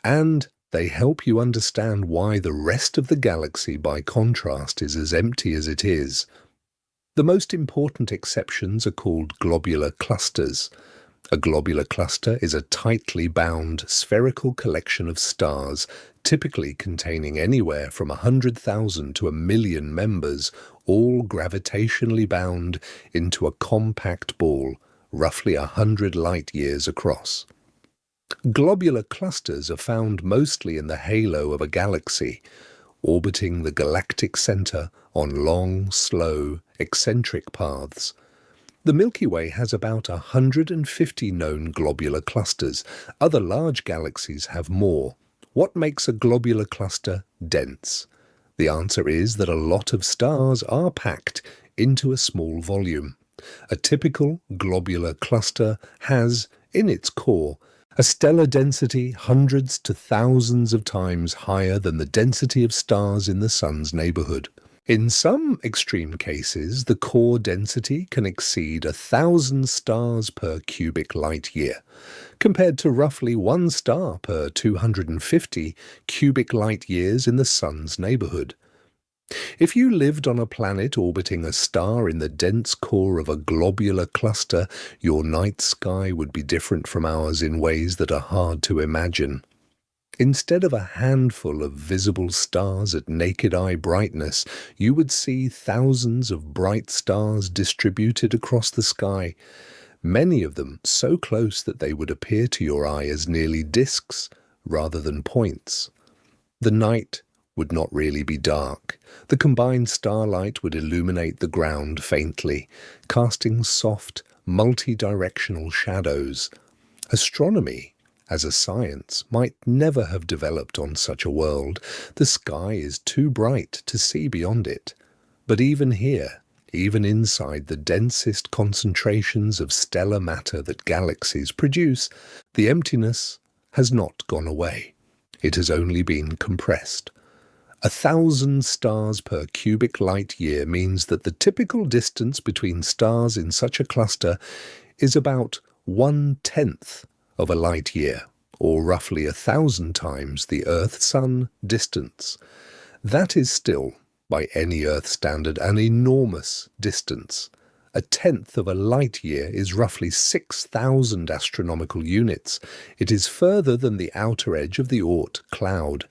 And they help you understand why the rest of the galaxy, by contrast, is as empty as it is. The most important exceptions are called globular clusters. A globular cluster is a tightly bound spherical collection of stars, typically containing anywhere from 100,000 to 1,000,000 members, all gravitationally bound into a compact ball, roughly 100 light-years across. Globular clusters are found mostly in the halo of a galaxy, orbiting the galactic center on long, slow, eccentric paths. The Milky Way has about 150 known globular clusters. Other large galaxies have more. What makes a globular cluster dense? The answer is that a lot of stars are packed into a small volume. A typical globular cluster has, in its core, a stellar density hundreds to thousands of times higher than the density of stars in the Sun's neighborhood. In some extreme cases, the core density can exceed 1,000 stars per cubic light-year, compared to roughly 1 star per 250 cubic light-years in the Sun's neighborhood. If you lived on a planet orbiting a star in the dense core of a globular cluster, your night sky would be different from ours in ways that are hard to imagine. Instead of a handful of visible stars at naked eye brightness, you would see thousands of bright stars distributed across the sky, many of them so close that they would appear to your eye as nearly disks rather than points. The night would not really be dark. The combined starlight would illuminate the ground faintly, casting soft, multi-directional shadows. Astronomy, as a science, might never have developed on such a world. The sky is too bright to see beyond it. But even here, even inside the densest concentrations of stellar matter that galaxies produce, the emptiness has not gone away. It has only been compressed. 1,000 stars per cubic light year means that the typical distance between stars in such a cluster is about 1/10 of a light year, or roughly 1,000 times the Earth-Sun distance. That is still, by any Earth standard, an enormous distance. 1/10 of a light year is roughly 6,000 astronomical units. It is further than the outer edge of the Oort cloud.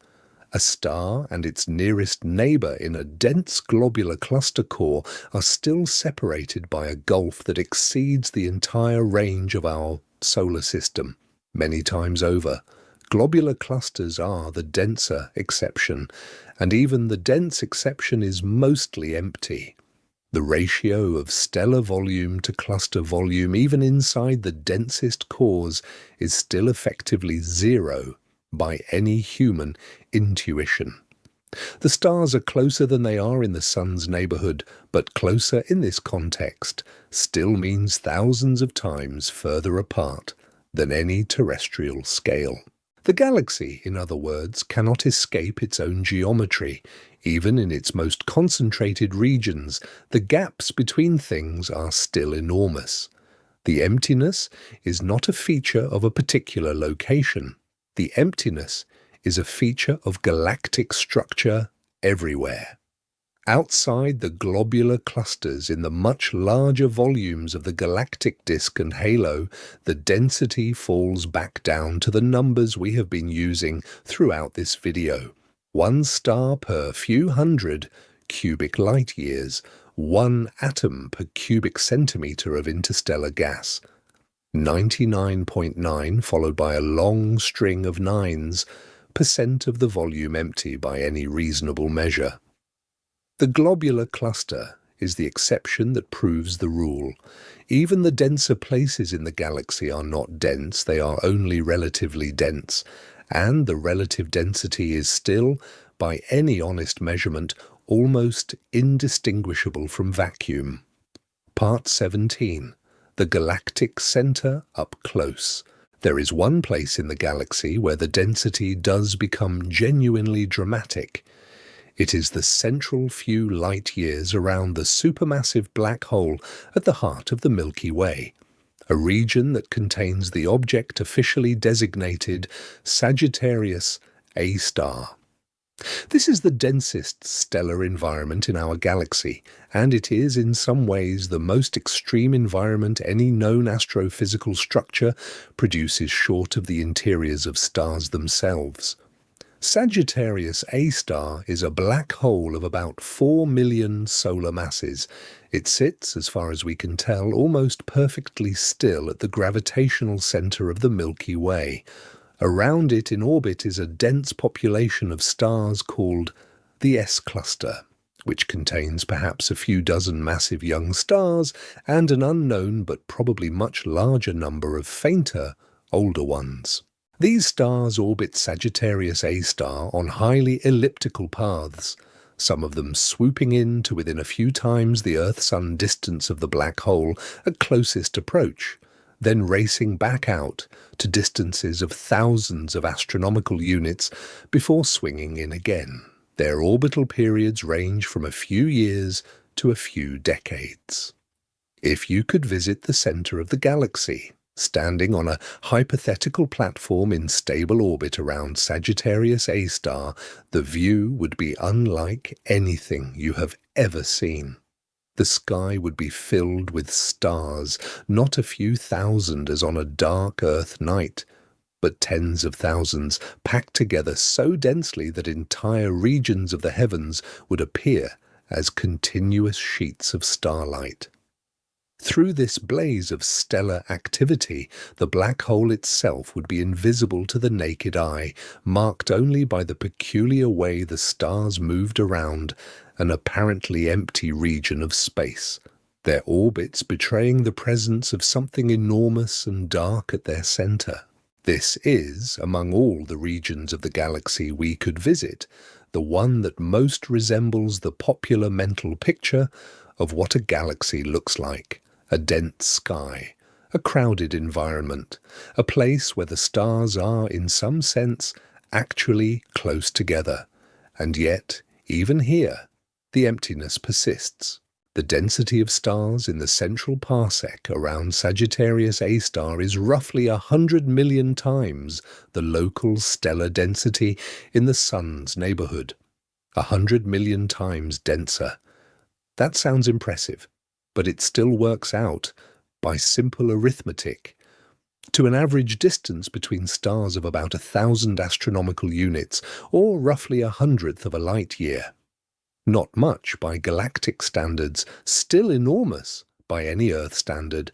A star and its nearest neighbour in a dense globular cluster core are still separated by a gulf that exceeds the entire range of our solar system, many times over. Globular clusters are the denser exception, and even the dense exception is mostly empty. The ratio of stellar volume to cluster volume, even inside the densest cores, is still effectively zero by any human intuition. The stars are closer than they are in the Sun's neighbourhood, but closer in this context still means thousands of times further apart than any terrestrial scale. The galaxy, in other words, cannot escape its own geometry. Even in its most concentrated regions, the gaps between things are still enormous. The emptiness is not a feature of a particular location. The emptiness is a feature of galactic structure everywhere. Outside the globular clusters in the much larger volumes of the galactic disk and halo, the density falls back down to the numbers we have been using throughout this video. 1 star per few hundred cubic light years, 1 atom per cubic centimetre of interstellar gas. 99.9 followed by a long string of nines, % of the volume empty by any reasonable measure. The globular cluster is the exception that proves the rule. Even the denser places in the galaxy are not dense, they are only relatively dense, and the relative density is still, by any honest measurement, almost indistinguishable from vacuum. Part 17. The galactic centre up close. There is one place in the galaxy where the density does become genuinely dramatic. It is the central few light years around the supermassive black hole at the heart of the Milky Way, a region that contains the object officially designated Sagittarius A star. This is the densest stellar environment in our galaxy, and it is in some ways the most extreme environment any known astrophysical structure produces short of the interiors of stars themselves. Sagittarius A star is a black hole of about 4 million solar masses. It sits, as far as we can tell, almost perfectly still at the gravitational centre of the Milky Way. Around it in orbit is a dense population of stars called the S-cluster, which contains perhaps a few dozen massive young stars and an unknown but probably much larger number of fainter, older ones. These stars orbit Sagittarius A star on highly elliptical paths, some of them swooping in to within a few times the Earth-Sun distance of the black hole at closest approach, then racing back out to distances of thousands of astronomical units before swinging in again. Their orbital periods range from a few years to a few decades. If you could visit the centre of the galaxy, Standing on a hypothetical platform in stable orbit around Sagittarius A star, the view would be unlike anything you have ever seen. The sky would be filled with stars, not a few thousand as on a dark Earth night, but tens of thousands, packed together so densely that entire regions of the heavens would appear as continuous sheets of starlight. Through this blaze of stellar activity, the black hole itself would be invisible to the naked eye, marked only by the peculiar way the stars moved around an apparently empty region of space, their orbits betraying the presence of something enormous and dark at their center. This is, among all the regions of the galaxy we could visit, the one that most resembles the popular mental picture of what a galaxy looks like: a dense sky, a crowded environment, a place where the stars are, in some sense, actually close together. And yet, even here, the emptiness persists. The density of stars in the central parsec around Sagittarius A star is roughly 100 million times the local stellar density in the Sun's neighborhood. 100 million times denser. That sounds impressive, but it still works out, by simple arithmetic, to an average distance between stars of about 1,000 astronomical units, or roughly 1/100th of a light year. Not much by galactic standards, still enormous by any Earth standard.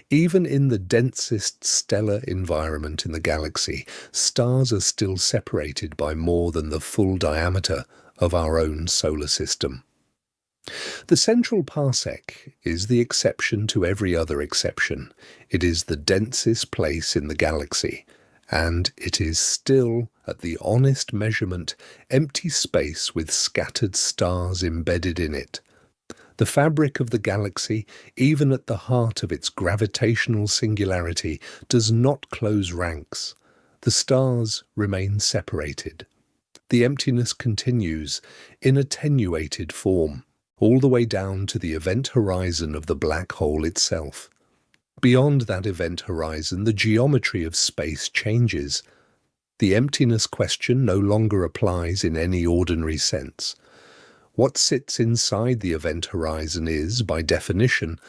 Even in the densest stellar environment in the galaxy, stars are still separated by more than the full diameter of our own solar system. The central parsec is the exception to every other exception. It is the densest place in the galaxy, and it is still, at the honest measurement, empty space with scattered stars embedded in it. The fabric of the galaxy, even at the heart of its gravitational singularity, does not close ranks. The stars remain separated. The emptiness continues, in attenuated form, all the way down to the event horizon of the black hole itself. Beyond that event horizon, the geometry of space changes. The emptiness question no longer applies in any ordinary sense. What sits inside the event horizon is, by definition,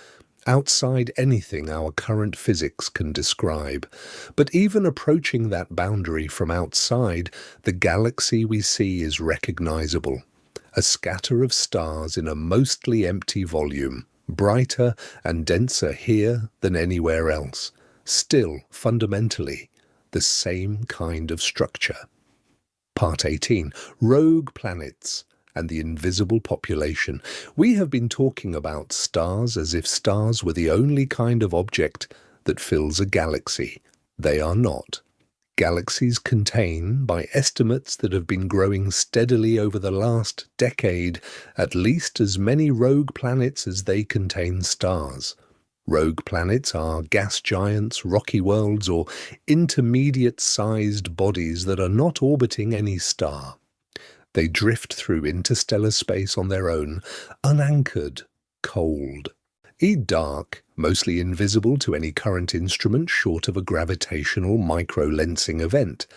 outside anything our current physics can describe. But even approaching that boundary from outside, the galaxy we see is recognizable. A scatter of stars in a mostly empty volume, brighter and denser here than anywhere else. Still, fundamentally, the same kind of structure. Part 18. Rogue planets and the invisible population. We have been talking about stars as if stars were the only kind of object that fills a galaxy. They are not. Galaxies contain, by estimates that have been growing steadily over the last decade, at least as many rogue planets as they contain stars. Rogue planets are gas giants, rocky worlds, or intermediate-sized bodies that are not orbiting any star. They drift through interstellar space on their own, unanchored, cold. Dark, mostly invisible to any current instrument short of a gravitational microlensing event.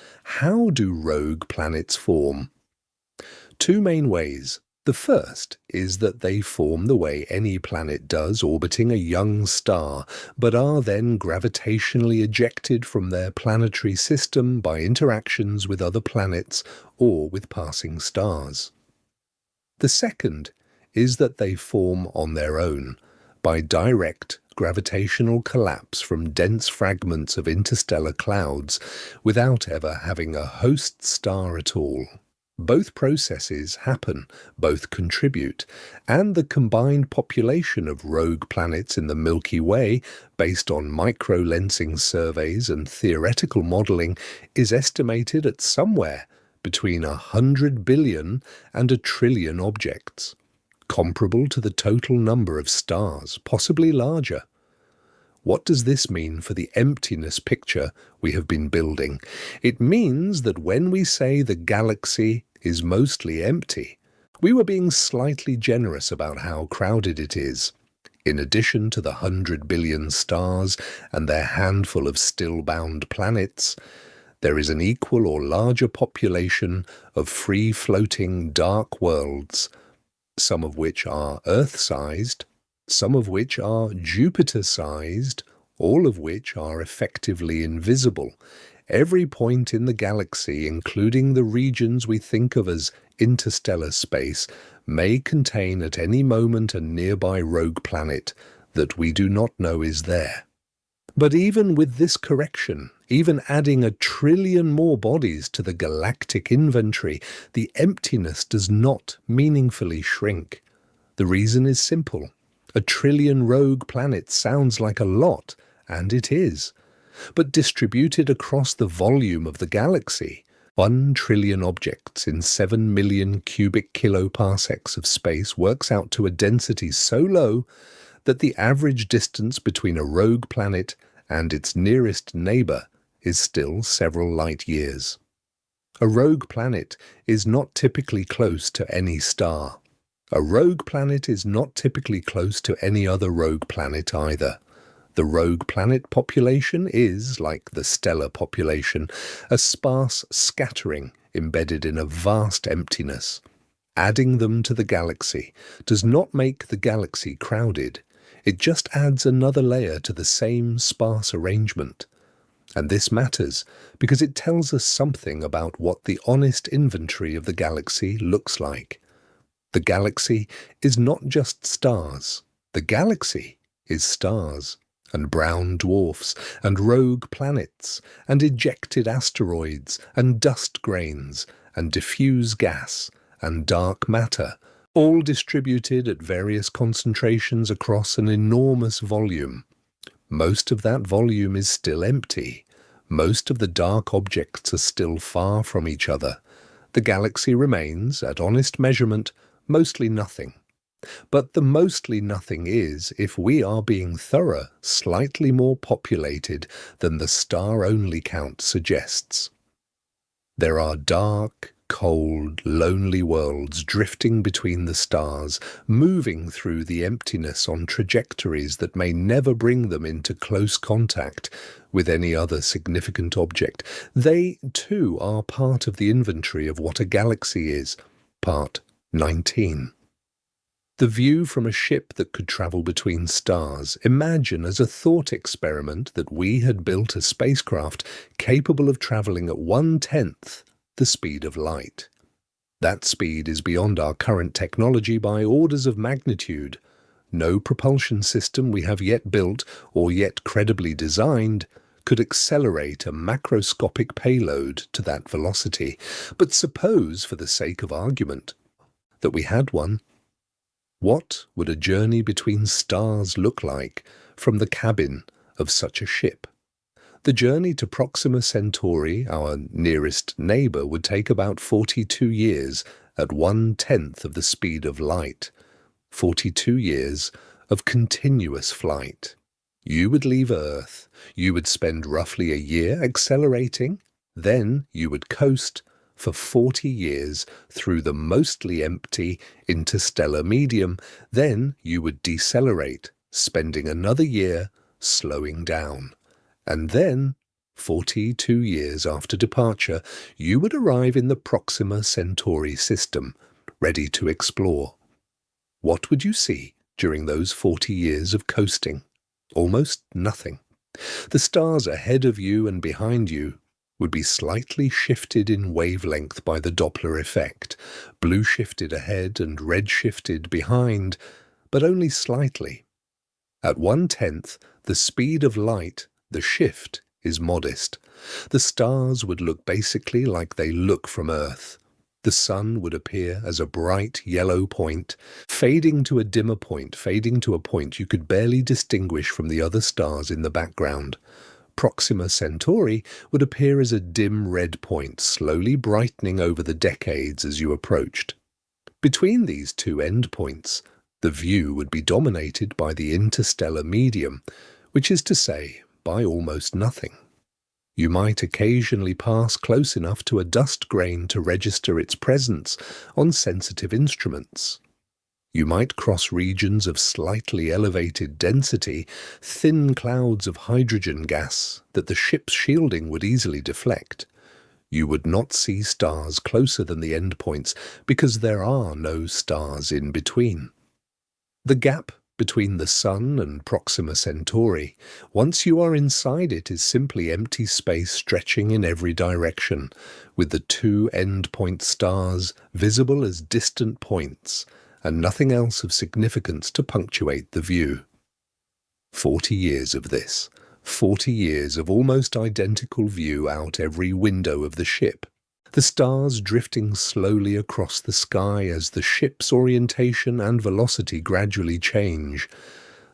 How do rogue planets form? Two main ways. The first is that they form the way any planet does orbiting a young star, but are then gravitationally ejected from their planetary system by interactions with other planets or with passing stars. The second is that they form on their own, by direct gravitational collapse from dense fragments of interstellar clouds, without ever having a host star at all. Both processes happen, both contribute, and the combined population of rogue planets in the Milky Way, based on microlensing surveys and theoretical modeling, is estimated at somewhere between 100 billion and 1 trillion objects, comparable to the total number of stars, possibly larger. What does this mean for the emptiness picture we have been building? It means that when we say the galaxy is mostly empty, we were being slightly generous about how crowded it is. In addition to the 100 billion stars and their handful of still-bound planets, there is an equal or larger population of free-floating dark worlds, some of which are Earth-sized, some of which are Jupiter-sized, all of which are effectively invisible. Every point in the galaxy, including the regions we think of as interstellar space, may contain at any moment a nearby rogue planet that we do not know is there. But even with this correction, even adding 1 trillion more bodies to the galactic inventory, the emptiness does not meaningfully shrink. The reason is simple. 1 trillion rogue planets sounds like a lot, and it is. But distributed across the volume of the galaxy, 1 trillion objects in 7 million cubic kiloparsecs of space works out to a density so low that the average distance between a rogue planet and its nearest neighbor is still several light years. A rogue planet is not typically close to any star. A rogue planet is not typically close to any other rogue planet either. The rogue planet population is, like the stellar population, a sparse scattering embedded in a vast emptiness. Adding them to the galaxy does not make the galaxy crowded. It just adds another layer to the same sparse arrangement. And this matters because it tells us something about what the honest inventory of the galaxy looks like. The galaxy is not just stars. The galaxy is stars, and brown dwarfs, and rogue planets, and ejected asteroids, and dust grains, and diffuse gas, and dark matter, all distributed at various concentrations across an enormous volume. Most of that volume is still empty. Most of the dark objects are still far from each other. The galaxy remains, at honest measurement, mostly nothing. But the mostly nothing is, if we are being thorough, slightly more populated than the star-only count suggests. There are dark, cold, lonely worlds drifting between the stars, moving through the emptiness on trajectories that may never bring them into close contact with any other significant object. They, too, are part of the inventory of what a galaxy is, part 19. The view from a ship that could travel between stars, imagine as a thought experiment that we had built a spacecraft capable of traveling at 1/10 the speed of light. That speed is beyond our current technology by orders of magnitude. No propulsion system we have yet built or yet credibly designed could accelerate a macroscopic payload to that velocity. But suppose, for the sake of argument, that we had one. What would a journey between stars look like from the cabin of such a ship? The journey to Proxima Centauri, our nearest neighbor, would take about 42 years at 1/10 of the speed of light. 42 years of continuous flight. You would leave Earth. You would spend roughly a year accelerating. Then you would coast for 40 years through the mostly empty interstellar medium. Then you would decelerate, spending another year slowing down. And then, 42 years after departure, you would arrive in the Proxima Centauri system, ready to explore. What would you see during those 40 years of coasting? Almost nothing. The stars ahead of you and behind you would be slightly shifted in wavelength by the Doppler effect, blue shifted ahead and red shifted behind, but only slightly. At 1/10 the speed of light, the shift is modest. The stars would look basically like they look from Earth. The sun would appear as a bright yellow point, fading to a dimmer point, fading to a point you could barely distinguish from the other stars in the background. Proxima Centauri would appear as a dim red point, slowly brightening over the decades as you approached. Between these two endpoints, the view would be dominated by the interstellar medium, which is to say, by almost nothing. You might occasionally pass close enough to a dust grain to register its presence on sensitive instruments. You might cross regions of slightly elevated density, thin clouds of hydrogen gas that the ship's shielding would easily deflect. You would not see stars closer than the endpoints because there are no stars in between. The gap between the Sun and Proxima Centauri, once you are inside it, is simply empty space stretching in every direction, with the two endpoint stars visible as distant points, and nothing else of significance to punctuate the view. 40 years of this. 40 years of almost identical view out every window of the ship. The stars drifting slowly across the sky as the ship's orientation and velocity gradually change.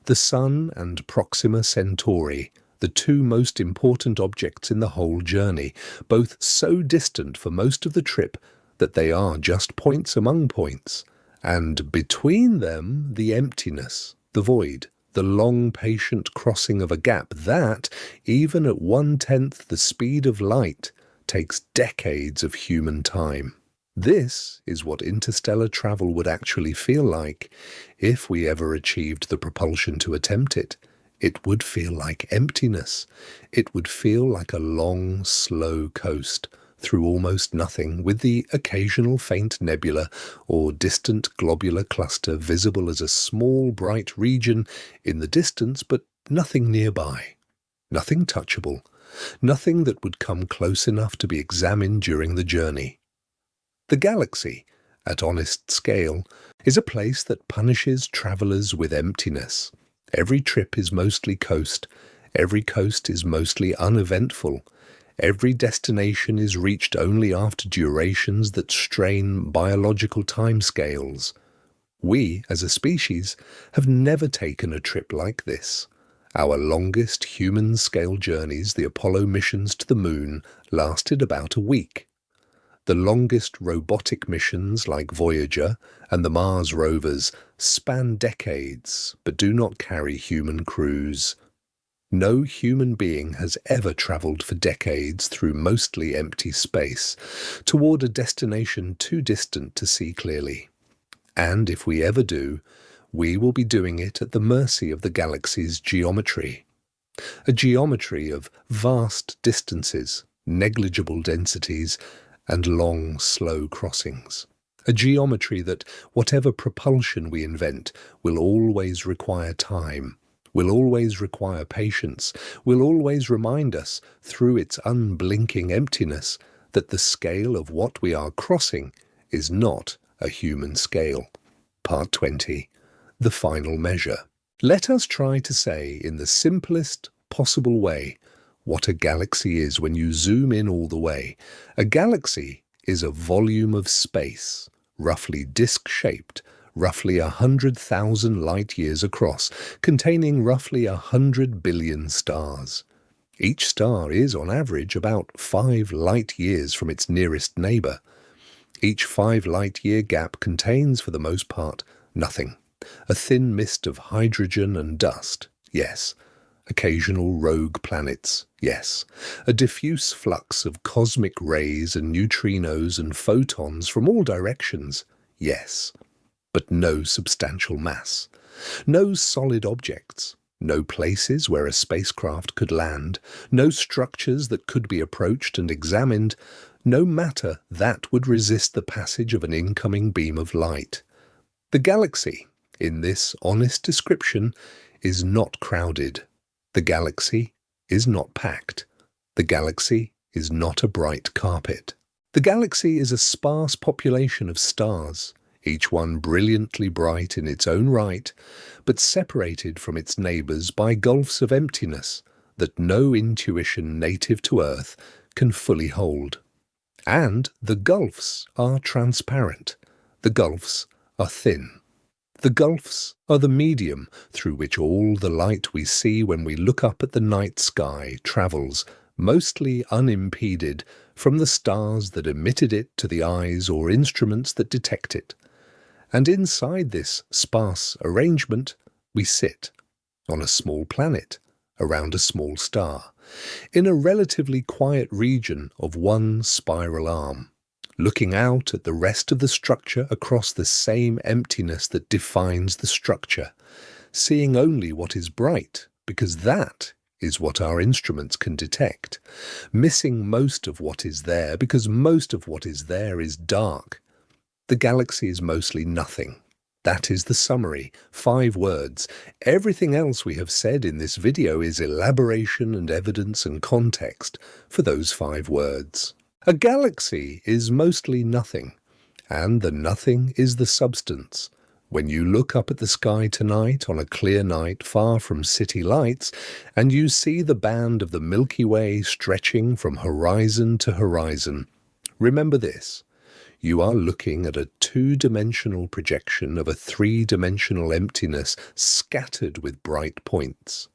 The Sun and Proxima Centauri, the two most important objects in the whole journey, both so distant for most of the trip that they are just points among points, and between them the emptiness, the void, the long patient crossing of a gap that, even at 1/10 the speed of light, takes decades of human time. This is what interstellar travel would actually feel like if we ever achieved the propulsion to attempt it. It would feel like emptiness. It would feel like a long, slow coast through almost nothing, with the occasional faint nebula or distant globular cluster visible as a small bright region in the distance, but nothing nearby. Nothing touchable. Nothing that would come close enough to be examined during the journey. The galaxy, at honest scale, is a place that punishes travellers with emptiness. Every trip is mostly coast. Every coast is mostly uneventful. Every destination is reached only after durations that strain biological timescales. We, as a species, have never taken a trip like this. Our longest human-scale journeys, the Apollo missions to the Moon, lasted about a week. The longest robotic missions, like Voyager and the Mars rovers, span decades but do not carry human crews. No human being has ever travelled for decades through mostly empty space toward a destination too distant to see clearly. And if we ever do, we will be doing it at the mercy of the galaxy's geometry. A geometry of vast distances, negligible densities, and long, slow crossings. A geometry that, whatever propulsion we invent, will always require time, will always require patience, will always remind us, through its unblinking emptiness, that the scale of what we are crossing is not a human scale. Part 20. The final measure. Let us try to say, in the simplest possible way, what a galaxy is when you zoom in all the way. A galaxy is a volume of space, roughly disc-shaped, roughly 100,000 light-years across, containing roughly 100 billion stars. Each star is, on average, about 5 light-years from its nearest neighbour. Each 5 light-year gap contains, for the most part, nothing. A thin mist of hydrogen and dust, yes. Occasional rogue planets, yes. A diffuse flux of cosmic rays and neutrinos and photons from all directions, yes. But no substantial mass. No solid objects. No places where a spacecraft could land. No structures that could be approached and examined. No matter that would resist the passage of an incoming beam of light. The galaxy, in this honest description, is not crowded. The galaxy is not packed. The galaxy is not a bright carpet. The galaxy is a sparse population of stars, each one brilliantly bright in its own right, but separated from its neighbours by gulfs of emptiness that no intuition native to Earth can fully hold. And the gulfs are transparent. The gulfs are thin. The gulfs are the medium through which all the light we see when we look up at the night sky travels, mostly unimpeded, from the stars that emitted it to the eyes or instruments that detect it. And inside this sparse arrangement we sit, on a small planet, around a small star, in a relatively quiet region of one spiral arm. looking out at the rest of the structure across the same emptiness that defines the structure, seeing only what is bright, because that is what our instruments can detect, missing most of what is there, because most of what is there is dark. The galaxy is mostly nothing. That is the summary, 5 words. Everything else we have said in this video is elaboration and evidence and context for those 5 words. A galaxy is mostly nothing, and the nothing is the substance. When you look up at the sky tonight on a clear night far from city lights, and you see the band of the Milky Way stretching from horizon to horizon, remember this. You are looking at a 2-dimensional projection of a 3-dimensional emptiness scattered with bright points.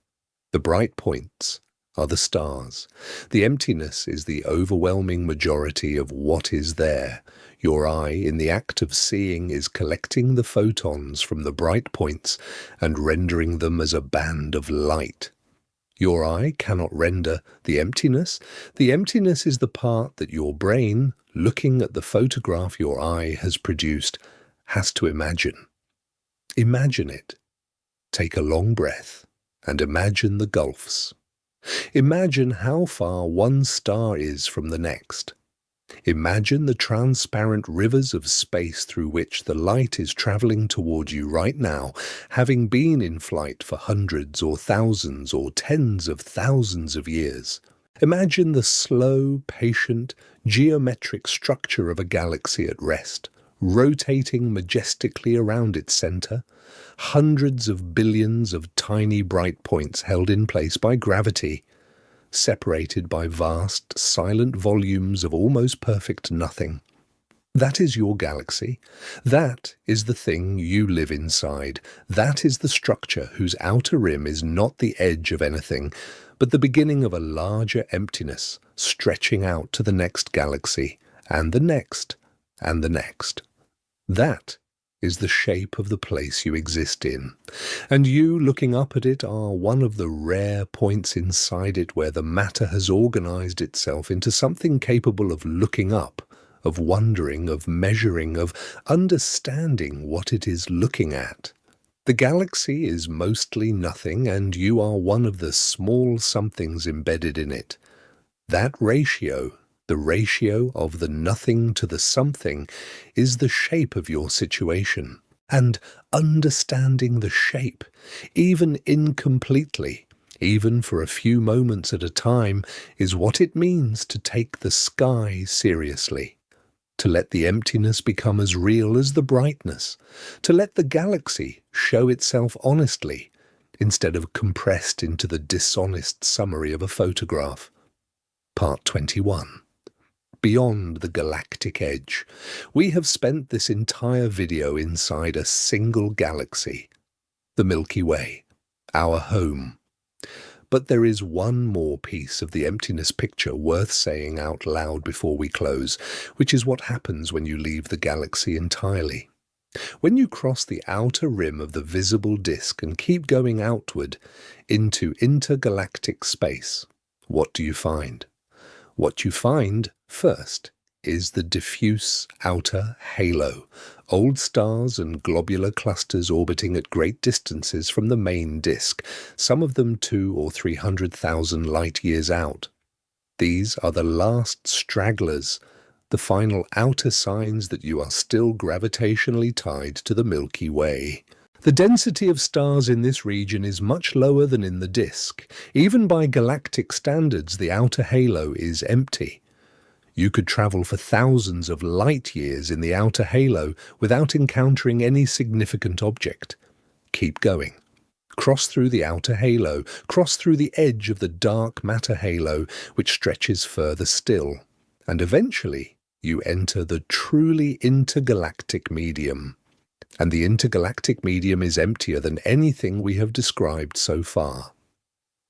The bright points are the stars. The emptiness is the overwhelming majority of what is there. Your eye, in the act of seeing, is collecting the photons from the bright points and rendering them as a band of light. Your eye cannot render the emptiness. The emptiness is the part that your brain, looking at the photograph your eye has produced, has to imagine. Imagine it. Take a long breath and imagine the gulfs. Imagine how far one star is from the next. Imagine the transparent rivers of space through which the light is traveling toward you right now, having been in flight for hundreds or thousands or tens of thousands of years. Imagine the slow, patient, geometric structure of a galaxy at rest, rotating majestically around its center, hundreds of billions of tiny bright points held in place by gravity, separated by vast, silent volumes of almost perfect nothing. That is your galaxy. That is the thing you live inside. That is the structure whose outer rim is not the edge of anything, but the beginning of a larger emptiness, stretching out to the next galaxy, and the next, and the next. That is the shape of the place you exist in, and you looking up at it are one of the rare points inside it where the matter has organized itself into something capable of looking up, of wondering, of measuring, of understanding what it is looking at. The galaxy is mostly nothing, and you are one of the small somethings embedded in it. That ratio, the ratio of the nothing to the something, is the shape of your situation. And understanding the shape, even incompletely, even for a few moments at a time, is what it means to take the sky seriously. To let the emptiness become as real as the brightness. To let the galaxy show itself honestly, instead of compressed into the dishonest summary of a photograph. Part 21. Beyond the galactic edge. We have spent this entire video inside a single galaxy, the Milky Way, our home. But there is one more piece of the emptiness picture worth saying out loud before we close, which is what happens when you leave the galaxy entirely. When you cross the outer rim of the visible disk and keep going outward into intergalactic space, what do you find? What you find, first, is the diffuse outer halo, old stars and globular clusters orbiting at great distances from the main disk, some of them 200,000 or 300,000 light-years out. These are the last stragglers, the final outer signs that you are still gravitationally tied to the Milky Way. The density of stars in this region is much lower than in the disk. Even by galactic standards, the outer halo is empty. You could travel for thousands of light-years in the outer halo without encountering any significant object. Keep going. Cross through the outer halo, cross through the edge of the dark matter halo, which stretches further still, and eventually you enter the truly intergalactic medium. And the intergalactic medium is emptier than anything we have described so far.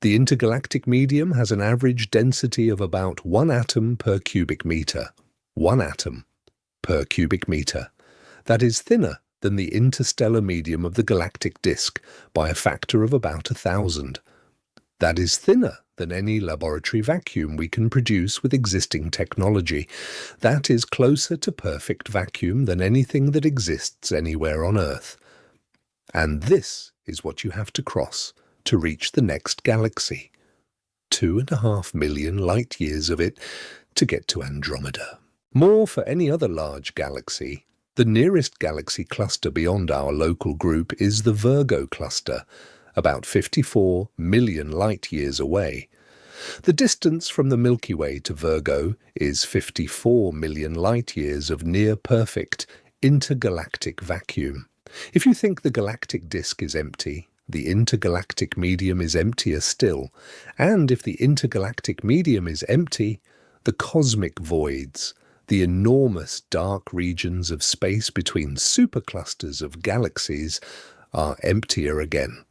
The intergalactic medium has an average density of about 1 atom per cubic meter. 1 atom per cubic meter. That is thinner than the interstellar medium of the galactic disk by a factor of about 1,000. That is thinner than any laboratory vacuum we can produce with existing technology. That is closer to perfect vacuum than anything that exists anywhere on Earth. And this is what you have to cross to reach the next galaxy. 2.5 million light-years of it to get to Andromeda. More for any other large galaxy. The nearest galaxy cluster beyond our local group is the Virgo cluster, about 54 million light-years away. The distance from the Milky Way to Virgo is 54 million light-years of near-perfect intergalactic vacuum. If you think the galactic disk is empty, the intergalactic medium is emptier still, and if the intergalactic medium is empty, the cosmic voids, the enormous dark regions of space between superclusters of galaxies, are emptier again.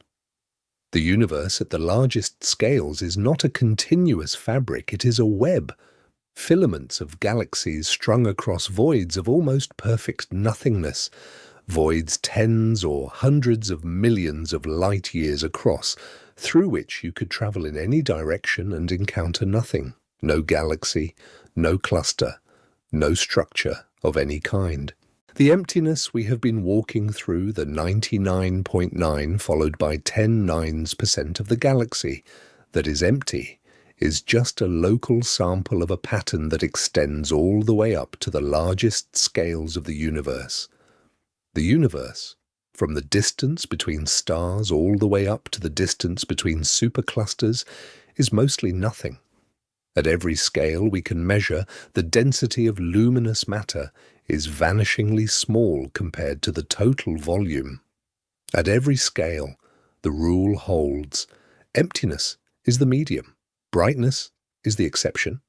The universe at the largest scales is not a continuous fabric, it is a web. Filaments of galaxies strung across voids of almost perfect nothingness, voids tens or hundreds of millions of light-years across, through which you could travel in any direction and encounter nothing. No galaxy, no cluster, no structure of any kind. The emptiness we have been walking through, the 99.9 followed by 10 9% of the galaxy that is empty, is just a local sample of a pattern that extends all the way up to the largest scales of the universe. The universe, from the distance between stars all the way up to the distance between superclusters, is mostly nothing. At every scale we can measure, the density of luminous matter is vanishingly small compared to the total volume. At every scale, the rule holds. Emptiness is the medium. Brightness is the exception.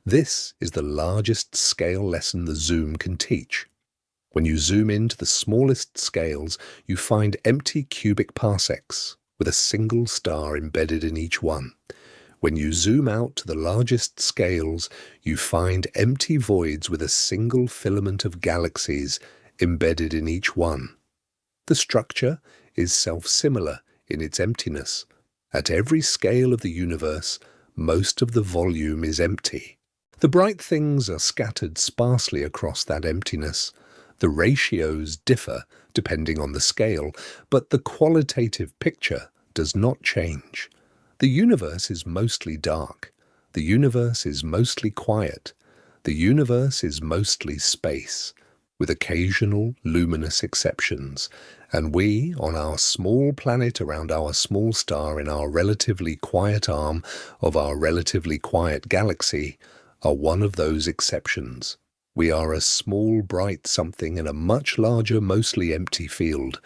This is the largest scale lesson the zoom can teach. When you zoom into the smallest scales, you find empty cubic parsecs with a single star embedded in each one. When you zoom out to the largest scales, you find empty voids with a single filament of galaxies embedded in each one. The structure is self-similar in its emptiness. At every scale of the universe, most of the volume is empty. The bright things are scattered sparsely across that emptiness. The ratios differ depending on the scale, but the qualitative picture does not change. The universe is mostly dark. The universe is mostly quiet. The universe is mostly space, with occasional luminous exceptions. And we, on our small planet around our small star in our relatively quiet arm of our relatively quiet galaxy, are one of those exceptions. We are a small bright something in a much larger, mostly empty field.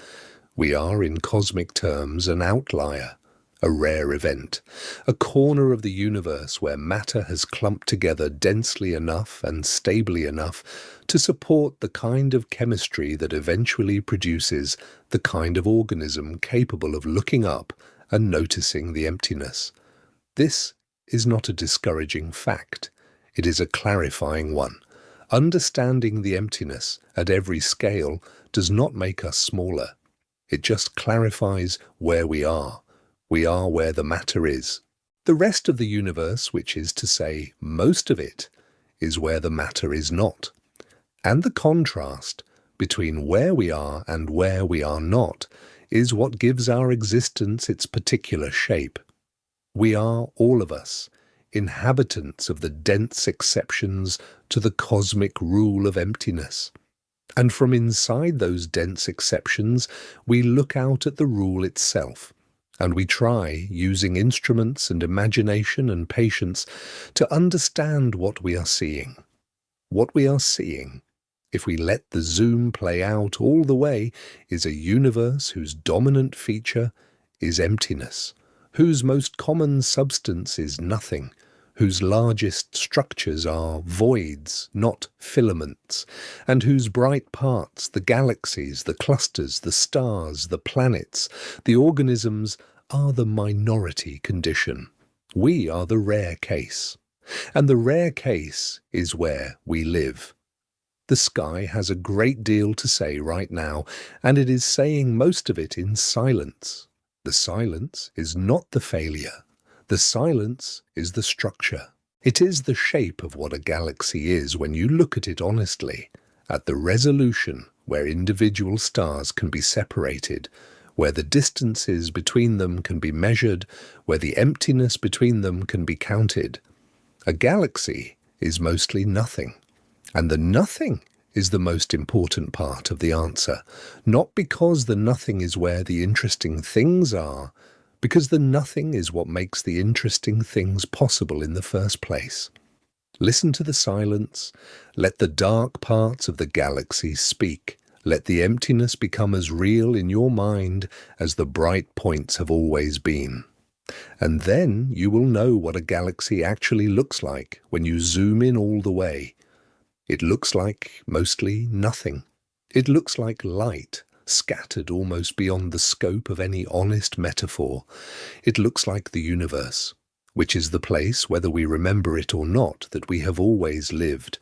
We are, in cosmic terms, an outlier. A rare event, a corner of the universe where matter has clumped together densely enough and stably enough to support the kind of chemistry that eventually produces the kind of organism capable of looking up and noticing the emptiness. This is not a discouraging fact. It is a clarifying one. Understanding the emptiness at every scale does not make us smaller. It just clarifies where we are. We are where the matter is. The rest of the universe, which is to say most of it, is where the matter is not. And the contrast between where we are and where we are not is what gives our existence its particular shape. We are, all of us, inhabitants of the dense exceptions to the cosmic rule of emptiness. And from inside those dense exceptions, we look out at the rule itself. And we try, using instruments and imagination and patience, to understand what we are seeing. What we are seeing, if we let the zoom play out all the way, is a universe whose dominant feature is emptiness, whose most common substance is nothing, whose largest structures are voids, not filaments, and whose bright parts, the galaxies, the clusters, the stars, the planets, the organisms, are the minority condition. We are the rare case. And the rare case is where we live. The sky has a great deal to say right now, and it is saying most of it in silence. The silence is not the failure. The silence is the structure. It is the shape of what a galaxy is when you look at it honestly, at the resolution where individual stars can be separated, where the distances between them can be measured, where the emptiness between them can be counted. A galaxy is mostly nothing, and the nothing is the most important part of the answer, not because the nothing is where the interesting things are, because the nothing is what makes the interesting things possible in the first place. Listen to the silence. Let the dark parts of the galaxy speak. Let the emptiness become as real in your mind as the bright points have always been. And then you will know what a galaxy actually looks like when you zoom in all the way. It looks like mostly nothing. It looks like light, scattered almost beyond the scope of any honest metaphor. It looks like the universe, which is the place, whether we remember it or not, that we have always lived.